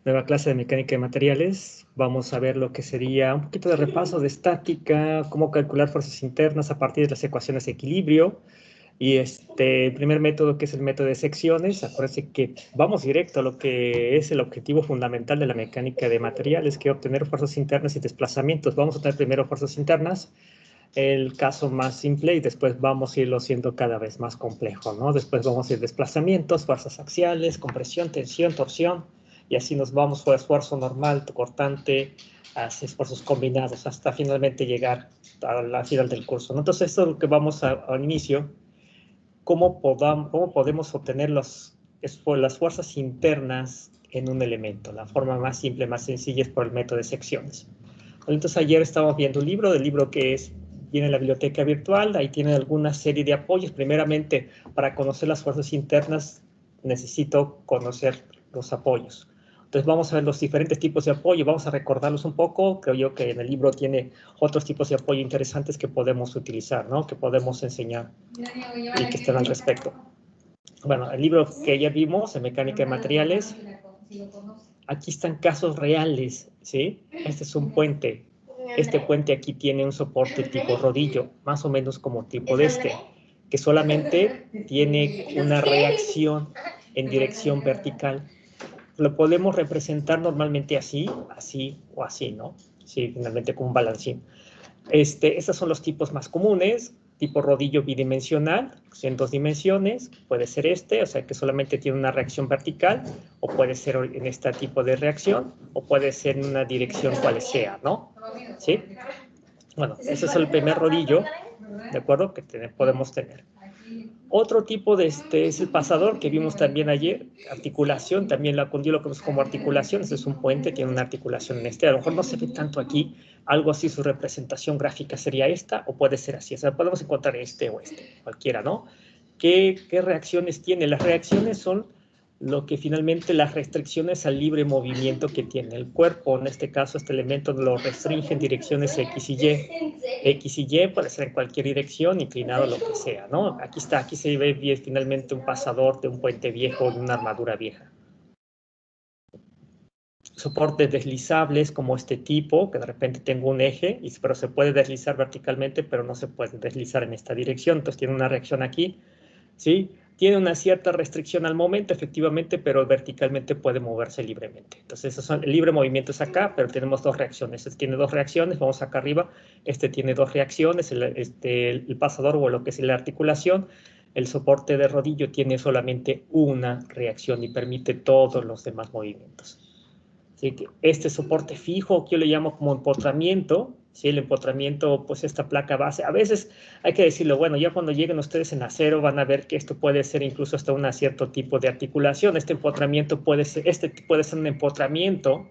nueva clase de mecánica de materiales. Vamos a ver lo que sería un poquito de repaso de estática, cómo calcular fuerzas internas a partir de las ecuaciones de equilibrio. Y el primer método, que es el método de secciones, acuérdense que vamos directo a lo que es el objetivo fundamental de la mecánica de materiales, que es obtener fuerzas internas y desplazamientos. Vamos a tener primero fuerzas internas, el caso más simple, y después vamos a irlo haciendo cada vez más complejo, ¿no? Después vamos a ir desplazamientos, fuerzas axiales, compresión, tensión, torsión, y así nos vamos por esfuerzo normal, cortante, hacia esfuerzos combinados, hasta finalmente llegar a la final del curso, ¿no? Entonces, esto es lo que vamos al inicio. ¿Cómo podemos obtener las fuerzas internas en un elemento? La forma más simple, más sencilla es por el método de secciones. Entonces, ayer estábamos viendo un libro, del libro que viene en la biblioteca virtual, ahí tiene alguna serie de apoyos. Primeramente, para conocer las fuerzas internas, necesito conocer los apoyos. Entonces vamos a ver los diferentes tipos de apoyo, vamos a recordarlos un poco. Creo yo que en el libro tiene otros tipos de apoyo interesantes que podemos utilizar, ¿no? Que podemos enseñar y que estén al respecto. Bueno, el libro que ya vimos, en Mecánica de Materiales, aquí están casos reales, ¿sí? Este es un puente. Este puente aquí tiene un soporte tipo rodillo, más o menos como tipo de que solamente tiene una reacción en dirección vertical. Lo podemos representar normalmente así, así o así, ¿no? Sí, finalmente con un balancín. Estos son los tipos más comunes, tipo rodillo bidimensional, en 2 dimensiones, puede ser o sea que solamente tiene una reacción vertical, o puede ser en este tipo de reacción, o puede ser en una dirección cual sea, ¿no? ¿Sí? Bueno, ese es el primer rodillo, ¿de acuerdo? Que podemos tener. Otro tipo de es el pasador, que vimos también ayer, articulación, también yo lo conozco como articulación. Este es un puente, tiene una articulación en a lo mejor no se ve tanto aquí, algo así, su representación gráfica sería esta, o puede ser así, o sea, podemos encontrar o cualquiera, ¿no? ¿Qué reacciones tiene? Las reacciones son lo que finalmente las restricciones al libre movimiento que tiene el cuerpo. En este caso, este elemento lo restringe en direcciones X y Y. X y Y puede ser en cualquier dirección, inclinado, lo que sea, ¿no? Aquí se ve bien finalmente un pasador de un puente viejo, de una armadura vieja. Soportes deslizables como este tipo, que de repente tengo un eje, pero se puede deslizar verticalmente, pero no se puede deslizar en esta dirección. Entonces tiene una reacción aquí, ¿sí? Tiene una cierta restricción al momento, efectivamente, pero verticalmente puede moverse libremente. Entonces, el libre movimiento es acá, pero tenemos 2 reacciones. Este tiene 2 reacciones, vamos acá arriba. Este tiene 2 reacciones, el pasador, o lo que es la articulación. El soporte de rodillo tiene solamente una reacción y permite todos los demás movimientos. Así que este soporte fijo, que yo le llamo como empotramiento, ¿sí? El empotramiento, pues esta placa base, a veces hay que decirlo, bueno, ya cuando lleguen ustedes en acero van a ver que esto puede ser incluso hasta un cierto tipo de articulación. Este empotramiento puede ser un empotramiento,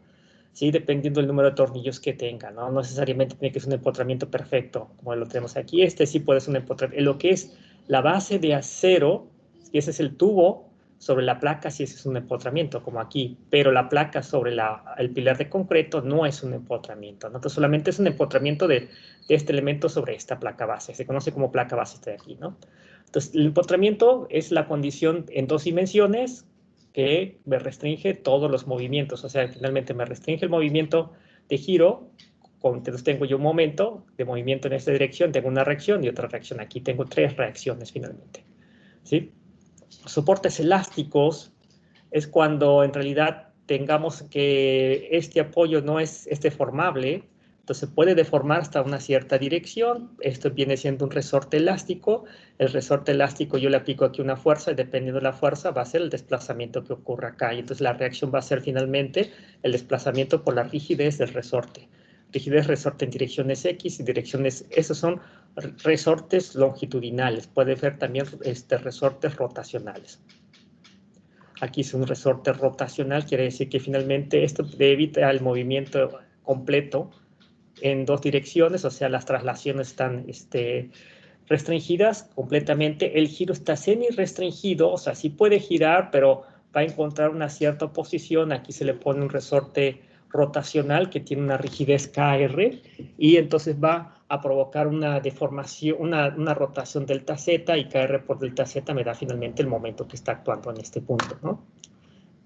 ¿sí? Dependiendo del número de tornillos que tenga, ¿no? No necesariamente tiene que ser un empotramiento perfecto, como lo tenemos aquí. Sí puede ser un empotramiento. Lo que es la base de acero, y ese es el tubo, sobre la placa sí es un empotramiento, como aquí, pero la placa sobre el pilar de concreto no es un empotramiento, ¿no? Entonces solamente es un empotramiento de este elemento sobre esta placa base, se conoce como placa base de aquí, ¿no? Entonces el empotramiento es la condición en 2 dimensiones que me restringe todos los movimientos, o sea, finalmente me restringe el movimiento de giro. Entonces tengo yo un momento de movimiento en esta dirección, tengo una reacción y otra reacción. Aquí tengo 3 reacciones finalmente, ¿sí? Soportes elásticos es cuando en realidad tengamos que este apoyo no es deformable, entonces puede deformar hasta una cierta dirección. Esto viene siendo un resorte elástico. El resorte elástico yo le aplico aquí una fuerza y dependiendo de la fuerza va a ser el desplazamiento que ocurra acá. Y entonces la reacción va a ser finalmente el desplazamiento por la rigidez del resorte. Rigidez resorte en direcciones X y direcciones, esos son resortes longitudinales. Puede ver también resortes rotacionales. Aquí es un resorte rotacional, quiere decir que finalmente esto evita el movimiento completo en 2 direcciones, o sea, las traslaciones están restringidas completamente. El giro está semi-restringido, o sea, sí puede girar, pero va a encontrar una cierta posición. Aquí se le pone un resorte rotacional que tiene una rigidez KR y entonces va a provocar una deformación, una rotación delta Z, y KR por delta Z me da finalmente el momento que está actuando en este punto, ¿no?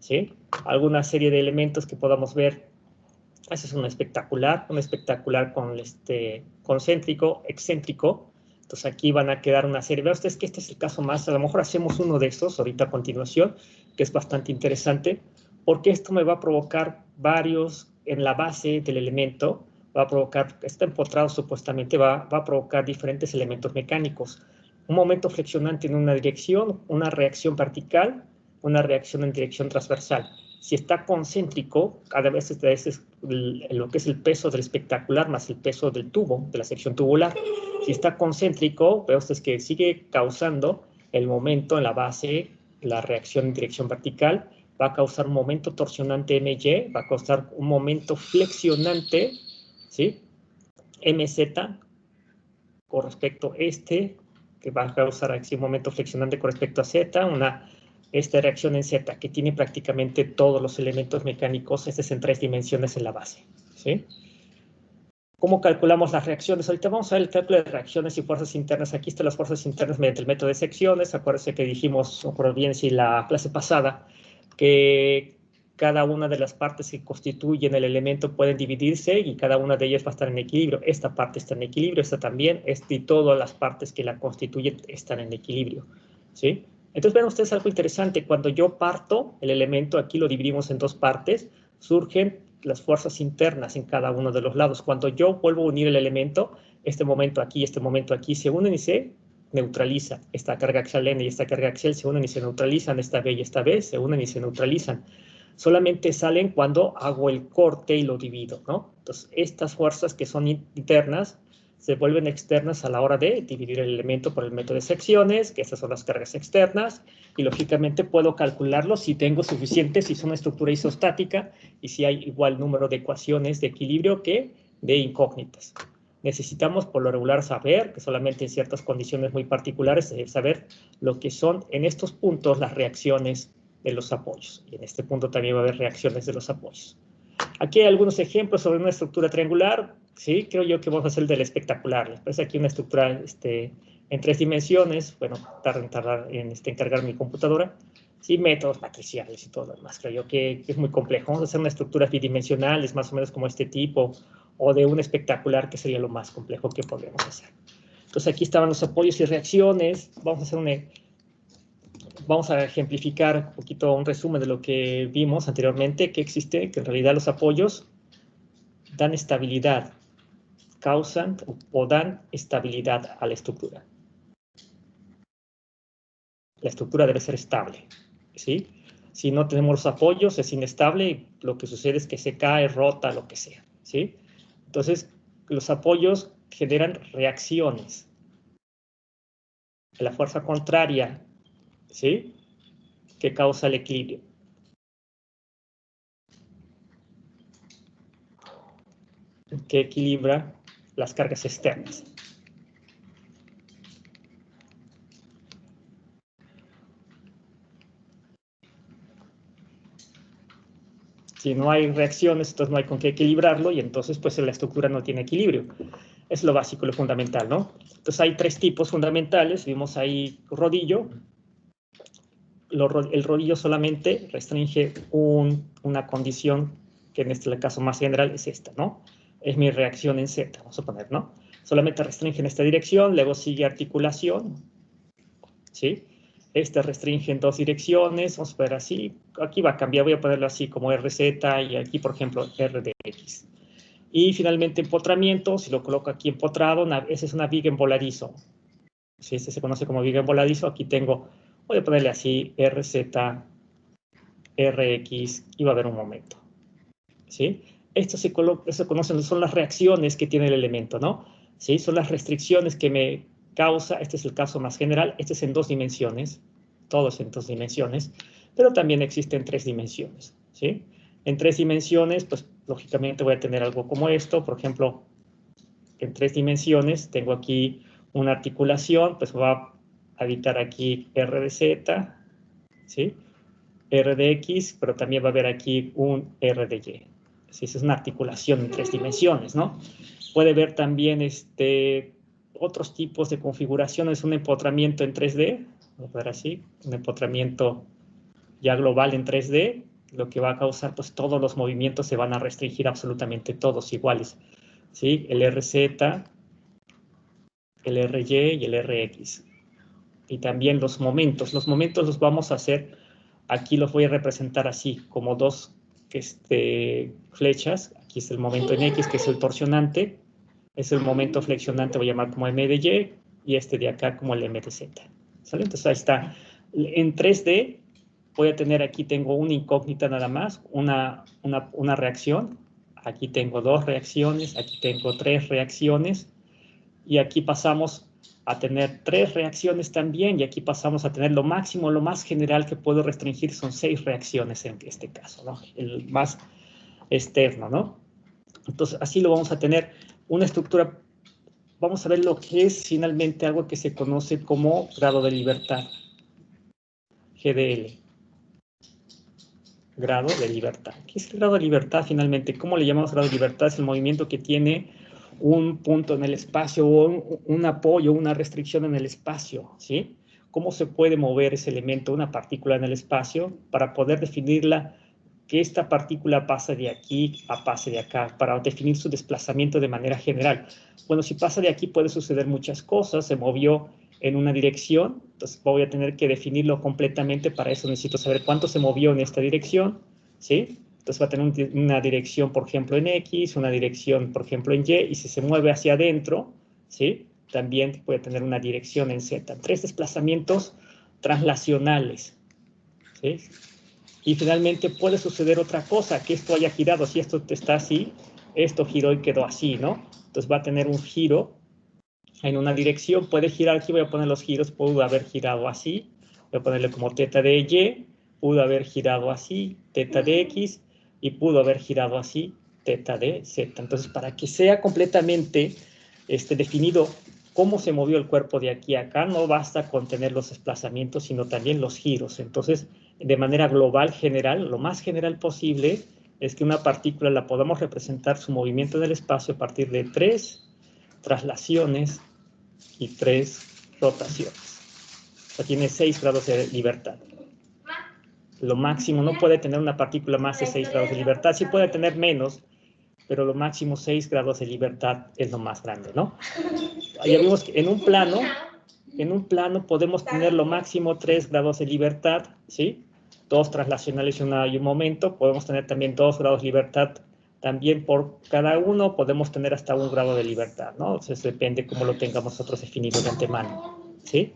¿sí? Alguna serie de elementos que podamos ver. Ese es un espectacular con concéntrico, excéntrico. Entonces aquí van a quedar una serie. Vean ustedes que este es el caso más, a lo mejor hacemos uno de estos ahorita a continuación, que es bastante interesante, porque esto me va a provocar varios en la base del elemento, va a provocar, está empotrado supuestamente, va a provocar diferentes elementos mecánicos. Un momento flexionante en una dirección, una reacción vertical, una reacción en dirección transversal. Si está concéntrico, cada vez es lo que es el peso del espectacular más el peso del tubo, de la sección tubular. Si está concéntrico, veo ustedes que sigue causando el momento en la base, la reacción en dirección vertical, va a causar un momento torsionante MY, va a causar un momento flexionante, ¿sí? MZ, con respecto a que va a causar aquí un momento flexionante con respecto a Z, esta reacción en Z, que tiene prácticamente todos los elementos mecánicos, este es en 3 dimensiones en la base, ¿sí? ¿Cómo calculamos las reacciones? Ahorita vamos a ver el cálculo de reacciones y fuerzas internas. Aquí están las fuerzas internas mediante el método de secciones. Acuérdense que dijimos, no recuerdo bien si la clase pasada, que cada una de las partes que constituyen el elemento pueden dividirse y cada una de ellas va a estar en equilibrio. Esta parte está en equilibrio, esta también, y todas las partes que la constituyen están en equilibrio, ¿sí? Entonces, vean ustedes algo interesante. Cuando yo parto el elemento, aquí lo dividimos en 2 partes, surgen las fuerzas internas en cada uno de los lados. Cuando yo vuelvo a unir el elemento, este momento aquí, se unen y se neutralizan. Esta carga axial N y esta carga axial se unen y se neutralizan. Esta B y esta B se unen y se neutralizan. Solamente salen cuando hago el corte y lo divido, ¿no? Entonces, estas fuerzas que son internas se vuelven externas a la hora de dividir el elemento por el método de secciones, que estas son las cargas externas, y lógicamente puedo calcularlo si tengo suficientes, si es una estructura isostática, y si hay igual número de ecuaciones de equilibrio que de incógnitas. Necesitamos por lo regular saber, que solamente en ciertas condiciones muy particulares, saber lo que son en estos puntos las reacciones de los apoyos. Y en este punto también va a haber reacciones de los apoyos. Aquí hay algunos ejemplos sobre una estructura triangular. Sí, creo yo que vamos a hacer el del espectacular. Les parece aquí una estructura en 3 dimensiones. Bueno, tardar en encargar mi computadora. Sí, métodos matriciales y todo lo demás. Creo yo que es muy complejo. Vamos a hacer una estructura bidimensional, más o menos como este tipo, o de un espectacular, que sería lo más complejo que podríamos hacer. Entonces, aquí estaban los apoyos y reacciones. Vamos a ejemplificar un poquito un resumen de lo que vimos anteriormente, que existe, que en realidad los apoyos dan estabilidad, causan o dan estabilidad a la estructura. La estructura debe ser estable, ¿sí? Si no tenemos los apoyos, es inestable y lo que sucede es que se cae, rota, lo que sea, ¿sí? Entonces, los apoyos generan reacciones. La fuerza contraria, ¿sí? Que causa el equilibrio. Que equilibra las cargas externas. Si no hay reacciones, entonces no hay con qué equilibrarlo y entonces pues la estructura no tiene equilibrio. Es lo básico, lo fundamental, ¿no? Entonces hay 3 tipos fundamentales. Vimos ahí rodillo. El rodillo solamente restringe una condición que en este caso más general es esta, ¿no? Es mi reacción en Z, vamos a poner, ¿no? Solamente restringe en esta dirección, luego sigue articulación, ¿sí? Este restringe en 2 direcciones, vamos a ver así. Aquí va a cambiar, voy a ponerlo así como RZ y aquí, por ejemplo, RDX. Y finalmente empotramiento, si lo coloco aquí empotrado, esa es una viga en voladizo. Si este se conoce como viga en voladizo, aquí tengo, voy a ponerle así RZ, RX, y va a haber un momento. ¿Sí? Esto se conocen, son las reacciones que tiene el elemento, ¿no? ¿Sí? Son las restricciones que me causa, este es el caso más general, este es en 2 dimensiones, todos en 2 dimensiones, pero también existe en 3 dimensiones, ¿sí? En 3 dimensiones, pues lógicamente voy a tener algo como esto, por ejemplo, en 3 dimensiones tengo aquí una articulación, pues va a habitar aquí R de Z, ¿sí? R de X, pero también va a haber aquí un R de Y. Sí, esa es una articulación en 3 dimensiones, ¿no? Puede ver también otros tipos de configuraciones, un empotramiento en 3D, vamos a ver así, un empotramiento ya global en 3D, lo que va a causar, pues todos los movimientos se van a restringir absolutamente todos iguales, ¿sí? El RZ, el RY y el RX. Y también los momentos los vamos a hacer, aquí los voy a representar así, como dos flechas. Aquí es el momento en X, que es el torsionante, es el momento flexionante, voy a llamar como M de Y, y este de acá como el M de Z. ¿Sale? Entonces ahí está. En 3D voy a tener, aquí tengo una incógnita nada más, una reacción. Aquí tengo 2 reacciones, aquí tengo 3 reacciones, y aquí pasamos a tener 3 reacciones también, y aquí pasamos a tener lo máximo, lo más general que puedo restringir son 6 reacciones en este caso, ¿no? El más externo, ¿no? Entonces, así lo vamos a tener, una estructura. Vamos a ver lo que es finalmente algo que se conoce como grado de libertad, GDL. Grado de libertad. ¿Qué es el grado de libertad finalmente? ¿Cómo le llamamos grado de libertad? Es el movimiento que tiene un punto en el espacio o un apoyo, una restricción en el espacio, ¿sí? ¿Cómo se puede mover ese elemento, una partícula en el espacio, para poder definirla, que esta partícula pasa de aquí a pase de acá, para definir su desplazamiento de manera general? Bueno, si pasa de aquí puede suceder muchas cosas, se movió en una dirección, entonces voy a tener que definirlo completamente. Para eso necesito saber cuánto se movió en esta dirección, ¿sí? Entonces va a tener una dirección, por ejemplo, en X, una dirección, por ejemplo, en Y, y si se mueve hacia adentro, ¿sí? También puede tener una dirección en Z. 3 desplazamientos translacionales, ¿sí? Y finalmente puede suceder otra cosa, que esto haya girado. Si esto está así, esto giró y quedó así, ¿no? Entonces va a tener un giro en una dirección, puede girar. Aquí voy a poner los giros, pudo haber girado así, voy a ponerle como θ de Y, pudo haber girado así, θ de X, y pudo haber girado así, θ de Z. Entonces, para que sea completamente definido cómo se movió el cuerpo de aquí a acá, no basta con tener los desplazamientos, sino también los giros. Entonces, de manera global, general, lo más general posible, es que una partícula la podamos representar su movimiento en el espacio a partir de 3 traslaciones y 3 rotaciones. O sea, tiene 6 grados de libertad. Lo máximo, no puede tener una partícula más de 6 grados de libertad. Sí puede tener menos, pero lo máximo 6 grados de libertad es lo más grande, ¿no? Ya vimos que en un plano podemos tener lo máximo 3 grados de libertad, ¿sí? 2 traslacionales y un momento. Podemos tener también 2 grados de libertad. También por cada uno podemos tener hasta 1 grado de libertad, ¿no? Entonces depende cómo lo tengamos nosotros definido de antemano, ¿sí?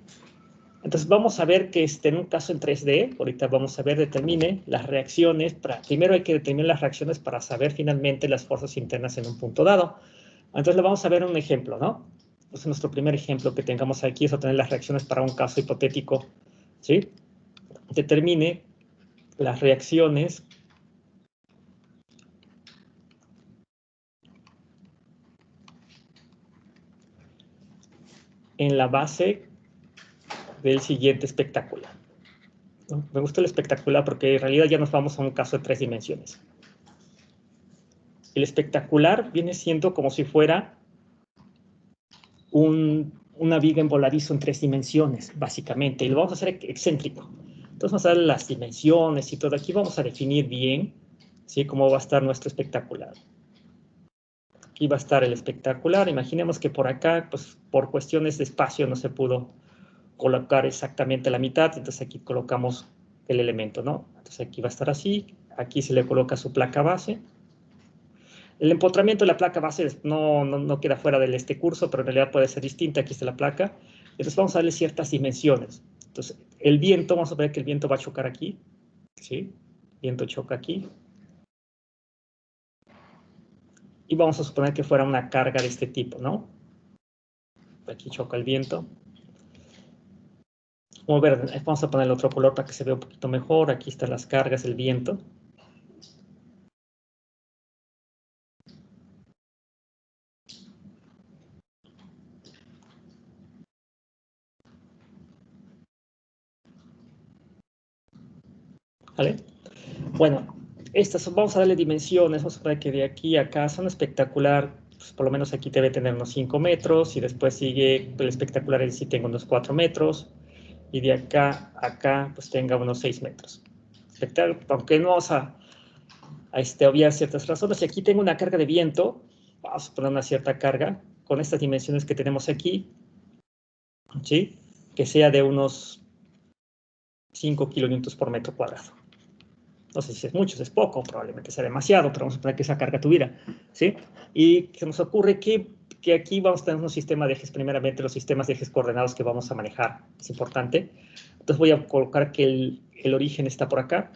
Entonces vamos a ver que en un caso en 3D, ahorita vamos a ver, determine las reacciones. Primero hay que determinar las reacciones para saber finalmente las fuerzas internas en un punto dado. Entonces le vamos a ver un ejemplo, ¿no? Entonces nuestro primer ejemplo que tengamos aquí es obtener las reacciones para un caso hipotético, ¿sí? Determine las reacciones en la base del siguiente espectacular. ¿No? Me gusta el espectacular porque en realidad ya nos vamos a un caso de 3 dimensiones. El espectacular viene siendo como si fuera una viga en voladizo en 3 dimensiones, básicamente, y lo vamos a hacer excéntrico. Entonces vamos a dar las dimensiones y todo. Aquí vamos a definir bien, ¿sí?, cómo va a estar nuestro espectacular. Aquí va a estar el espectacular. Imaginemos que por acá, pues por cuestiones de espacio no se pudo colocar exactamente la mitad, entonces aquí colocamos el elemento, ¿no? Entonces aquí va a estar así, aquí se le coloca su placa base. El empotramiento de la placa base no queda fuera de curso, pero en realidad puede ser distinta. Aquí está la placa. Entonces vamos a darle ciertas dimensiones. Entonces el viento, vamos a ver que el viento va a chocar aquí, ¿sí? El viento choca aquí. Y vamos a suponer que fuera una carga de este tipo, ¿no? Aquí choca el viento. Vamos a poner el otro color para que se vea un poquito mejor. Aquí están las cargas, el viento. ¿Vale? Bueno, vamos a darle dimensiones. Vamos a ver que de aquí a acá son espectacular. Pues por lo menos aquí debe tener unos 5 metros. Y después sigue el espectacular en sí, tengo unos 4 metros. Y de acá a acá, pues tenga unos 6 metros. vectorial, aunque no vamos a obviar ciertas razones. Y aquí tengo una carga de viento, vamos a poner una cierta carga, con estas dimensiones que tenemos aquí, ¿sí? Que sea de unos 5 kilonewtons por metro cuadrado. No sé si es mucho, si es poco, probablemente sea demasiado, pero vamos a poner que esa carga tuviera, ¿sí? Y se nos ocurre que aquí vamos a tener un sistema de ejes, primeramente los sistemas de ejes coordenados que vamos a manejar, es importante. Entonces voy a colocar que el origen está por acá.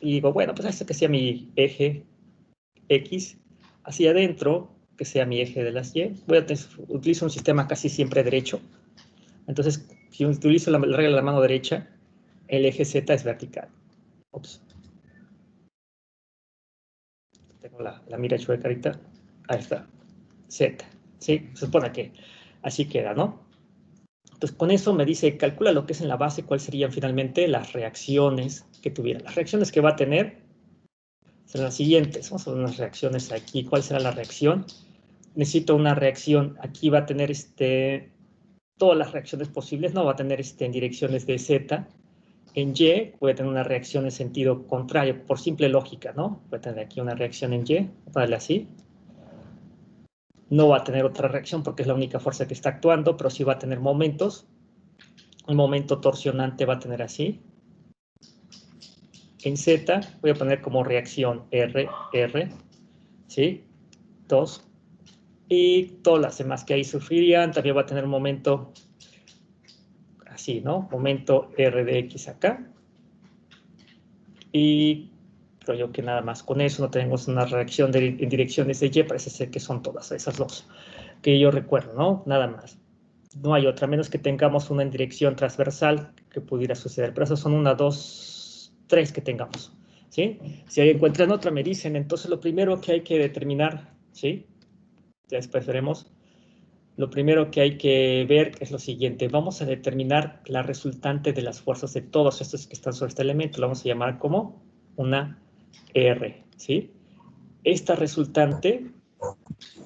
Y digo, bueno, pues este que sea mi eje X, hacia adentro, que sea mi eje de las Y. Utilizo un sistema casi siempre derecho. Entonces, si utilizo la regla de la mano derecha, el eje Z es vertical. Ups. Tengo la mira chueca ahorita. Ahí está. Z. ¿Sí? Se supone que así queda, ¿no? Entonces, con eso me dice, calcula lo que es en la base, cuáles serían finalmente las reacciones que tuviera. Las reacciones que va a tener serán las siguientes. Vamos a ver unas reacciones aquí. ¿Cuál será la reacción? Necesito una reacción. Aquí va a tener todas las reacciones posibles. No va a tener en direcciones de Z. En Y puede tener una reacción en sentido contrario, por simple lógica, ¿no? Puede tener aquí una reacción en Y. Voy a ponerle así. No va a tener otra reacción porque es la única fuerza que está actuando, pero sí va a tener momentos. Un momento torsionante va a tener así. En Z voy a poner como reacción R, ¿sí? 2. Y todas las demás que ahí sufrirían también va a tener un momento así, ¿no? Momento R de X acá. Y creo yo que nada más con eso no tenemos una reacción en direcciones de Y, parece ser que son todas esas dos que yo recuerdo, ¿no? Nada más. No hay otra, menos que tengamos una en dirección transversal que pudiera suceder. Pero esas son 1, 2, 3 que tengamos, ¿sí? Si ahí encuentran otra, me dicen. Entonces, lo primero que hay que determinar, ¿sí? Ya después veremos. Lo primero que hay que ver es lo siguiente. Vamos a determinar la resultante de las fuerzas de todos estos que están sobre este elemento. Lo vamos a llamar como una R, ¿sí? Esta resultante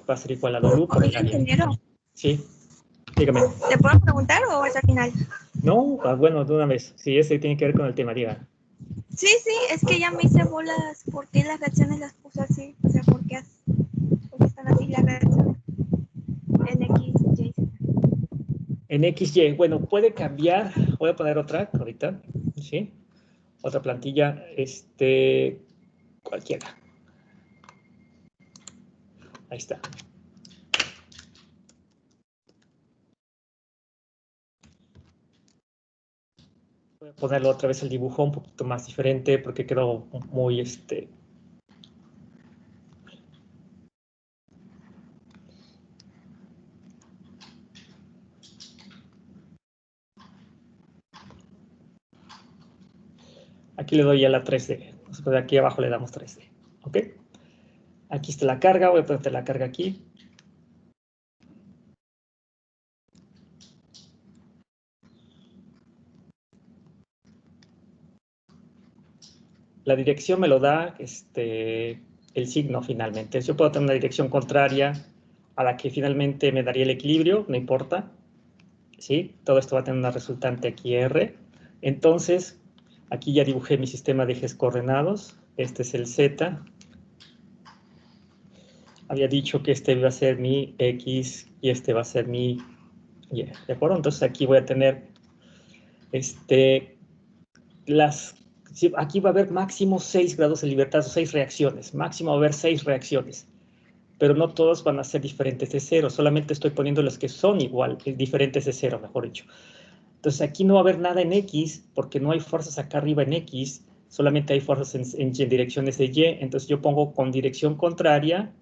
va a ser igual a W por el área. Ingeniero, Sí, dígame. ¿te puedo preguntar o es al final? No, bueno, de una vez. Sí, ese tiene que ver con el tema, diga. Sí, es que ya me hice bolas. ¿Por qué las reacciones las puse así? O sea, ¿por qué están así las reacciones? En X, Y. En XY, bueno, puede cambiar. Voy a poner otra ahorita, ¿sí? Otra plantilla, cualquiera. Ahí está. Voy a ponerlo otra vez el dibujo un poquito más diferente porque quedó muy, Aquí le doy a la 3D. Entonces, aquí abajo le damos 3D. ¿Ok? Aquí está la carga. Voy a poner la carga aquí. La dirección me lo da el signo finalmente. Yo puedo tener una dirección contraria a la que finalmente me daría el equilibrio, no importa. ¿Sí? Todo esto va a tener una resultante aquí R. Entonces, aquí ya dibujé mi sistema de ejes coordenados. Este es el Z. Había dicho que este iba a ser mi X y este va a ser mi Y. ¿De acuerdo? Entonces aquí voy a tener aquí va a haber máximo 6 grados de libertad, o 6 reacciones. Máximo va a haber 6 reacciones. Pero no todos van a ser diferentes de cero. Solamente estoy poniendo las que son igual, diferentes de cero, mejor dicho. Entonces aquí no va a haber nada en X, porque no hay fuerzas acá arriba en X, solamente hay fuerzas en direcciones de Y, entonces yo pongo con dirección contraria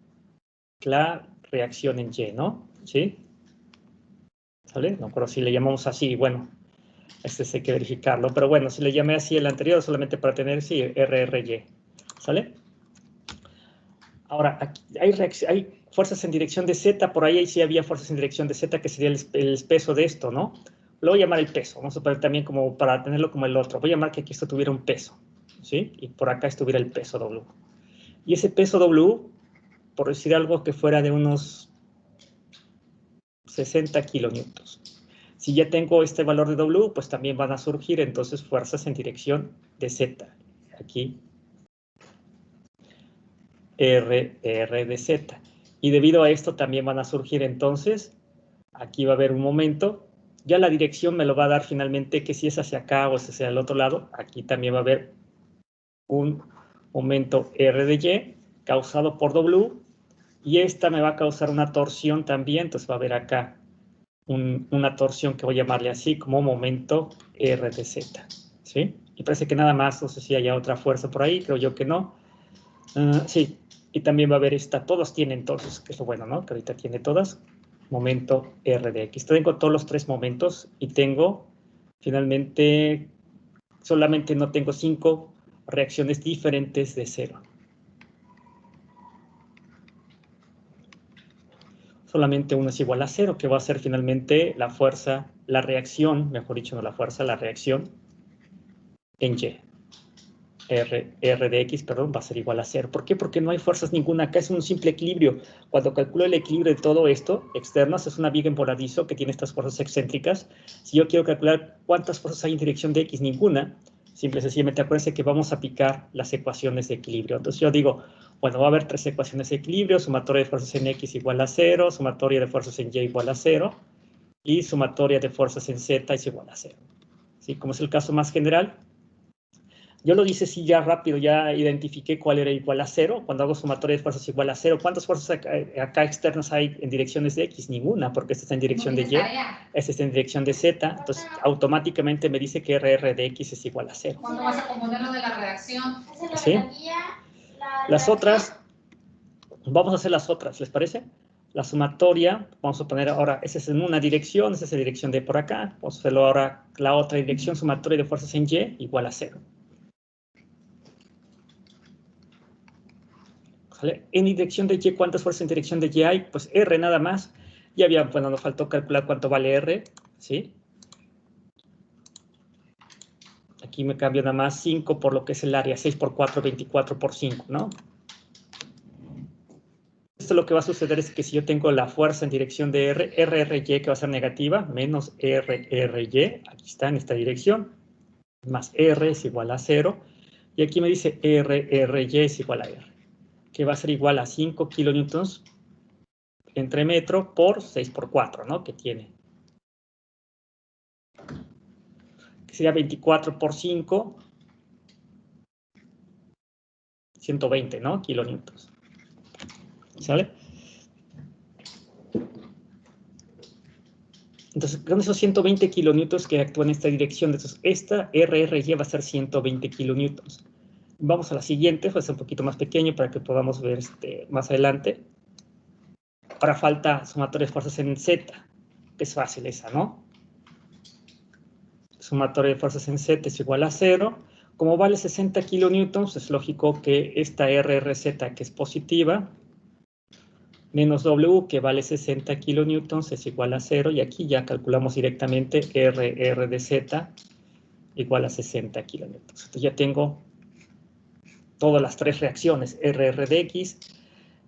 la reacción en Y, ¿no? ¿Sí? ¿Sale? No, pero si le llamamos así, bueno, hay que verificarlo, pero bueno, si le llamé así el anterior, solamente para tener, sí, RRY, ¿sale? Ahora, aquí hay fuerzas en dirección de Z, por ahí sí había fuerzas en dirección de Z, que sería el peso de esto, ¿no? Lo voy a llamar el peso, vamos a poner también como para tenerlo como el otro. Voy a llamar que aquí esto tuviera un peso, ¿sí? Y por acá estuviera el peso W. Y ese peso W, por decir algo que fuera de unos 60 kilonewtons. Si ya tengo este valor de W, pues también van a surgir entonces fuerzas en dirección de Z. Aquí, R de Z. Y debido a esto también van a surgir entonces, aquí va a haber un momento, ya la dirección me lo va a dar finalmente que si es hacia acá o es hacia el otro lado, aquí también va a haber un momento R de Y causado por W, y esta me va a causar una torsión también, entonces va a haber acá una torsión que voy a llamarle así como momento R de Z, ¿sí? Y parece que nada más, no sé si haya otra fuerza por ahí, creo yo que no. Sí, y también va a haber esta, todos tienen entonces, que es lo bueno, ¿no? Que ahorita tiene todas, momento R de X. Tengo todos los tres momentos y tengo, finalmente, solamente no tengo 5 reacciones diferentes de 0. Solamente una es igual a 0, que va a ser finalmente la fuerza, la reacción, mejor dicho, no la fuerza, la reacción en Y. R de X, perdón, va a ser igual a 0. ¿Por qué? Porque no hay fuerzas ninguna. Acá es un simple equilibrio. Cuando calculo el equilibrio de todo esto, externas, es una viga en voladizo que tiene estas fuerzas excéntricas. Si yo quiero calcular cuántas fuerzas hay en dirección de X, ninguna. Simple y sencillamente acuérdense que vamos a aplicar las ecuaciones de equilibrio. Entonces yo digo, bueno, va a haber 3 ecuaciones de equilibrio, sumatoria de fuerzas en X igual a 0, sumatoria de fuerzas en Y igual a 0, y sumatoria de fuerzas en Z es igual a 0. ¿Sí? Como es el caso más general, yo lo hice sí ya rápido, ya identifiqué cuál era igual a 0. Cuando hago sumatoria de fuerzas igual a 0, ¿cuántas fuerzas acá externas hay en direcciones de X? Ninguna, porque esta está en dirección de Y, esta está en dirección de Z, entonces automáticamente me dice que RR de X es igual a 0. ¿Cuándo vas a componer lo de la reacción? ¿Sí? Las otras, vamos a hacer las otras, ¿les parece? La sumatoria, vamos a poner ahora, esa es en una dirección, esa es la dirección de por acá, vamos a hacerlo ahora la otra dirección, sumatoria de fuerzas en Y igual a 0. ¿Sale? En dirección de Y, ¿cuántas fuerzas en dirección de Y hay? Pues R nada más. Ya había, bueno, nos faltó calcular cuánto vale R, ¿sí? Aquí me cambio nada más 5 por lo que es el área, 6 por 4, 24 por 5, ¿no? Esto lo que va a suceder es que si yo tengo la fuerza en dirección de R, RRY que va a ser negativa, menos RRY, aquí está en esta dirección, más R es igual a 0, y aquí me dice RRY es igual a R, que va a ser igual a 5 kilonewtons entre metro por 6 por 4, ¿no? Que tiene. Que sería 24 por 5, 120, ¿no? Kilonewtons. ¿Sale? Entonces, con esos 120 kilonewtons que actúan en esta dirección, entonces esta RRY va a ser 120 kilonewtons. Vamos a la siguiente, va a ser un poquito más pequeño para que podamos ver más adelante. Ahora falta sumatoria de fuerzas en Z, que es fácil esa, ¿no? Sumatoria de fuerzas en Z es igual a 0. Como vale 60 kilonewtons, es lógico que esta RRZ, que es positiva, menos W, que vale 60 kilonewtons, es igual a 0. Y aquí ya calculamos directamente RR de Z igual a 60 kilonewtons. Entonces ya tengo todas las tres reacciones, RR de X,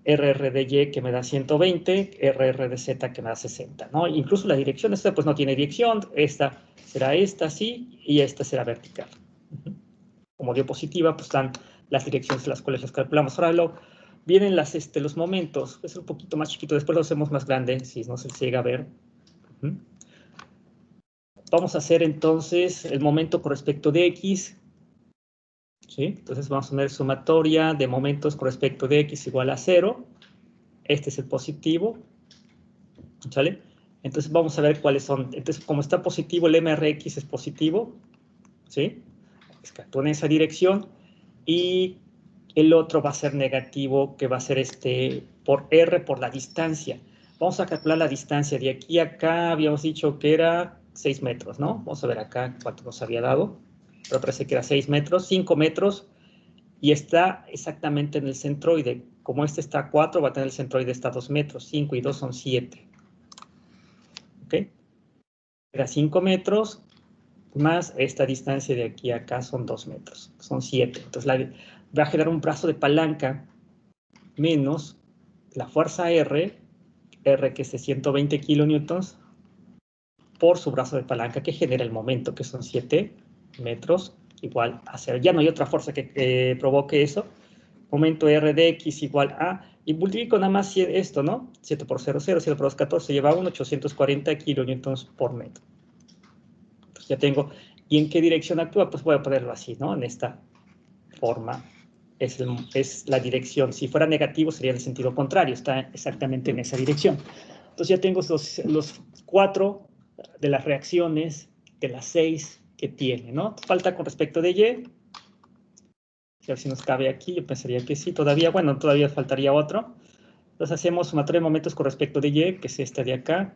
RR de Y que me da 120, RR de Z que me da 60, ¿no? Incluso la dirección, esta pues no tiene dirección, esta será esta, sí, y esta será vertical. Como dio positiva, pues están las direcciones las cuales las calculamos. Ahora vienen los momentos, es un poquito más chiquito, después lo hacemos más grande, si no se llega a ver. Vamos a hacer entonces el momento con respecto de X, ¿sí? Entonces vamos a poner sumatoria de momentos con respecto de X igual a 0. Este es el positivo, ¿sale? Entonces vamos a ver cuáles son. Entonces, como está positivo, el MRX es positivo, ¿sí? Es que actúa en esa dirección. Y el otro va a ser negativo, que va a ser por R por la distancia. Vamos a calcular la distancia. De aquí a acá habíamos dicho que era 6 metros, ¿no? Vamos a ver acá cuánto nos había dado. Pero parece que era 6 metros, 5 metros. Y está exactamente en el centroide. Como este está a 4, va a tener el centroide está a 2 metros. 5 y 2 son 7. ¿Ok? Era 5 metros más esta distancia de aquí a acá son 2 metros. Son 7. Entonces va a generar un brazo de palanca menos la fuerza R que es de 120 kilonewtons, por su brazo de palanca que genera el momento, que son 7 metros igual a 0. Ya no hay otra fuerza que provoque eso. Momento R de X igual a, y multiplico nada más esto, ¿no? 7 por 0, 0, 7 por 2, 14, lleva 1, 840 kilonewtons por metro. Entonces ya tengo, ¿y en qué dirección actúa? Pues voy a ponerlo así, ¿no? En esta forma es la dirección. Si fuera negativo sería en el sentido contrario, está exactamente en esa dirección. Entonces ya tengo los 4 de las reacciones de las 6 que tiene, ¿no? Falta con respecto de Y. A ver si nos cabe aquí, yo pensaría que sí, todavía, bueno, todavía faltaría otro. Entonces hacemos sumatoria de momentos con respecto de Y, que es este de acá,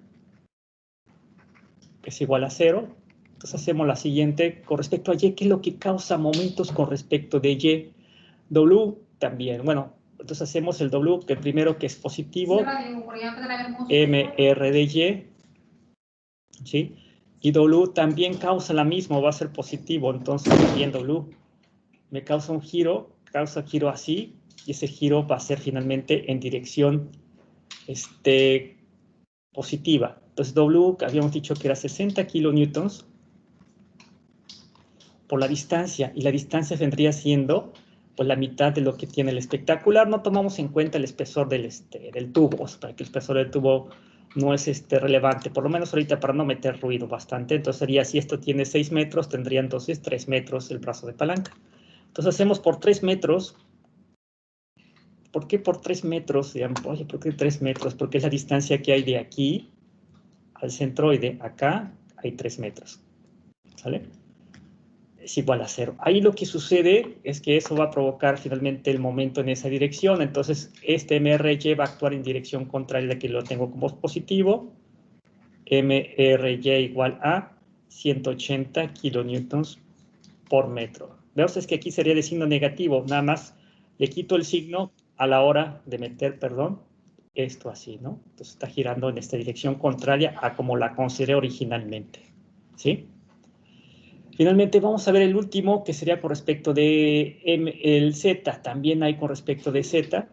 que es igual a 0. Entonces hacemos la siguiente con respecto a Y, ¿qué es lo que causa momentos con respecto de Y? W también, bueno, entonces hacemos el W, que primero que es positivo, MR de Y, ¿sí? Y W también causa la misma, va a ser positivo, entonces también W me causa un giro, causa giro así, y ese giro va a ser finalmente en dirección positiva. Entonces W, que habíamos dicho que era 60 kilonewtons por la distancia, y la distancia vendría siendo pues la mitad de lo que tiene el espectacular. No tomamos en cuenta el espesor del tubo, o sea, para que el espesor del tubo no es relevante, por lo menos ahorita para no meter ruido bastante. Entonces sería, si esto tiene 6 metros, tendría entonces 3 metros el brazo de palanca. Entonces hacemos por 3 metros. ¿Por qué por 3 metros? Oye, ¿por qué 3 metros? Porque es la distancia que hay de aquí al centroide. Acá hay 3 metros. ¿Sale? Es igual a 0. Ahí lo que sucede es que eso va a provocar finalmente el momento en esa dirección. Entonces, este MRY va a actuar en dirección contraria de que lo tengo como positivo. MRY igual a 180 kilonewtons por metro. Veamos, es que aquí sería de signo negativo. Nada más le quito el signo a la hora de meter, perdón, esto así, ¿no? Entonces está girando en esta dirección contraria a como la consideré originalmente, ¿sí? Finalmente vamos a ver el último, que sería con respecto de el Z. También hay con respecto de Z,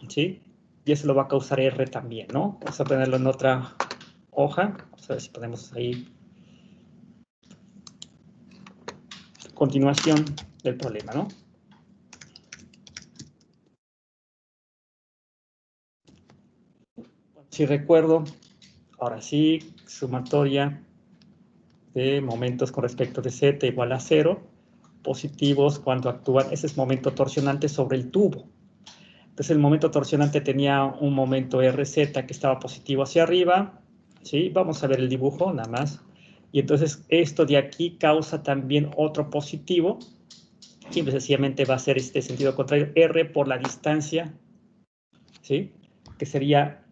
¿sí? Y eso lo va a causar R también, ¿no? Vamos a ponerlo en otra hoja. Vamos a ver si podemos ahí. Continuación del problema, ¿no? Si recuerdo, ahora sí, sumatoria de momentos con respecto de Z igual a 0, positivos cuando actúan, ese es momento torsionante sobre el tubo. Entonces el momento torsionante tenía un momento RZ que estaba positivo hacia arriba, ¿sí? Vamos a ver el dibujo nada más. Y entonces esto de aquí causa también otro positivo, y sencillamente va a ser este sentido contrario, R por la distancia, ¿sí? Que sería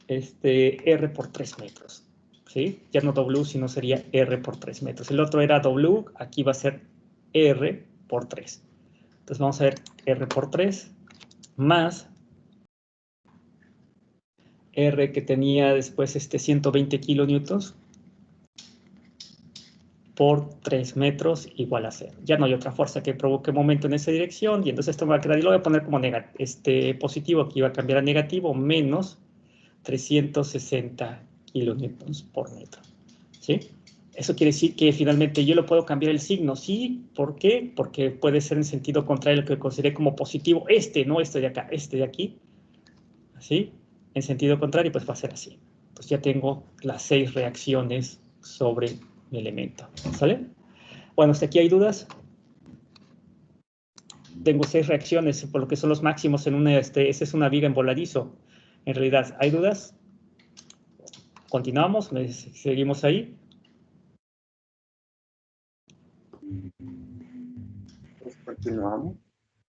R por 3 metros, ¿sí? Ya no W, sino sería R por 3 metros. El otro era W, aquí va a ser R por 3. Entonces vamos a ver R por 3 más R que tenía después 120 kilonewtons por 3 metros igual a 0. Ya no hay otra fuerza que provoque momento en esa dirección, y entonces esto me va a quedar, y lo voy a poner como positivo, aquí va a cambiar a negativo, menos 360 kilonewtons por metro, ¿sí? Eso quiere decir que finalmente yo lo puedo cambiar el signo, ¿sí? ¿Por qué? Porque puede ser en sentido contrario lo que consideré como positivo, no este de acá, este de aquí, ¿sí? En sentido contrario, pues va a ser así. Pues ya tengo las 6 reacciones sobre mi elemento, ¿sale? Bueno, hasta aquí hay dudas. Tengo 6 reacciones, por lo que son los máximos en una, esa es una viga en voladizo. En realidad, ¿hay dudas? Continuamos, seguimos ahí. Continuamos.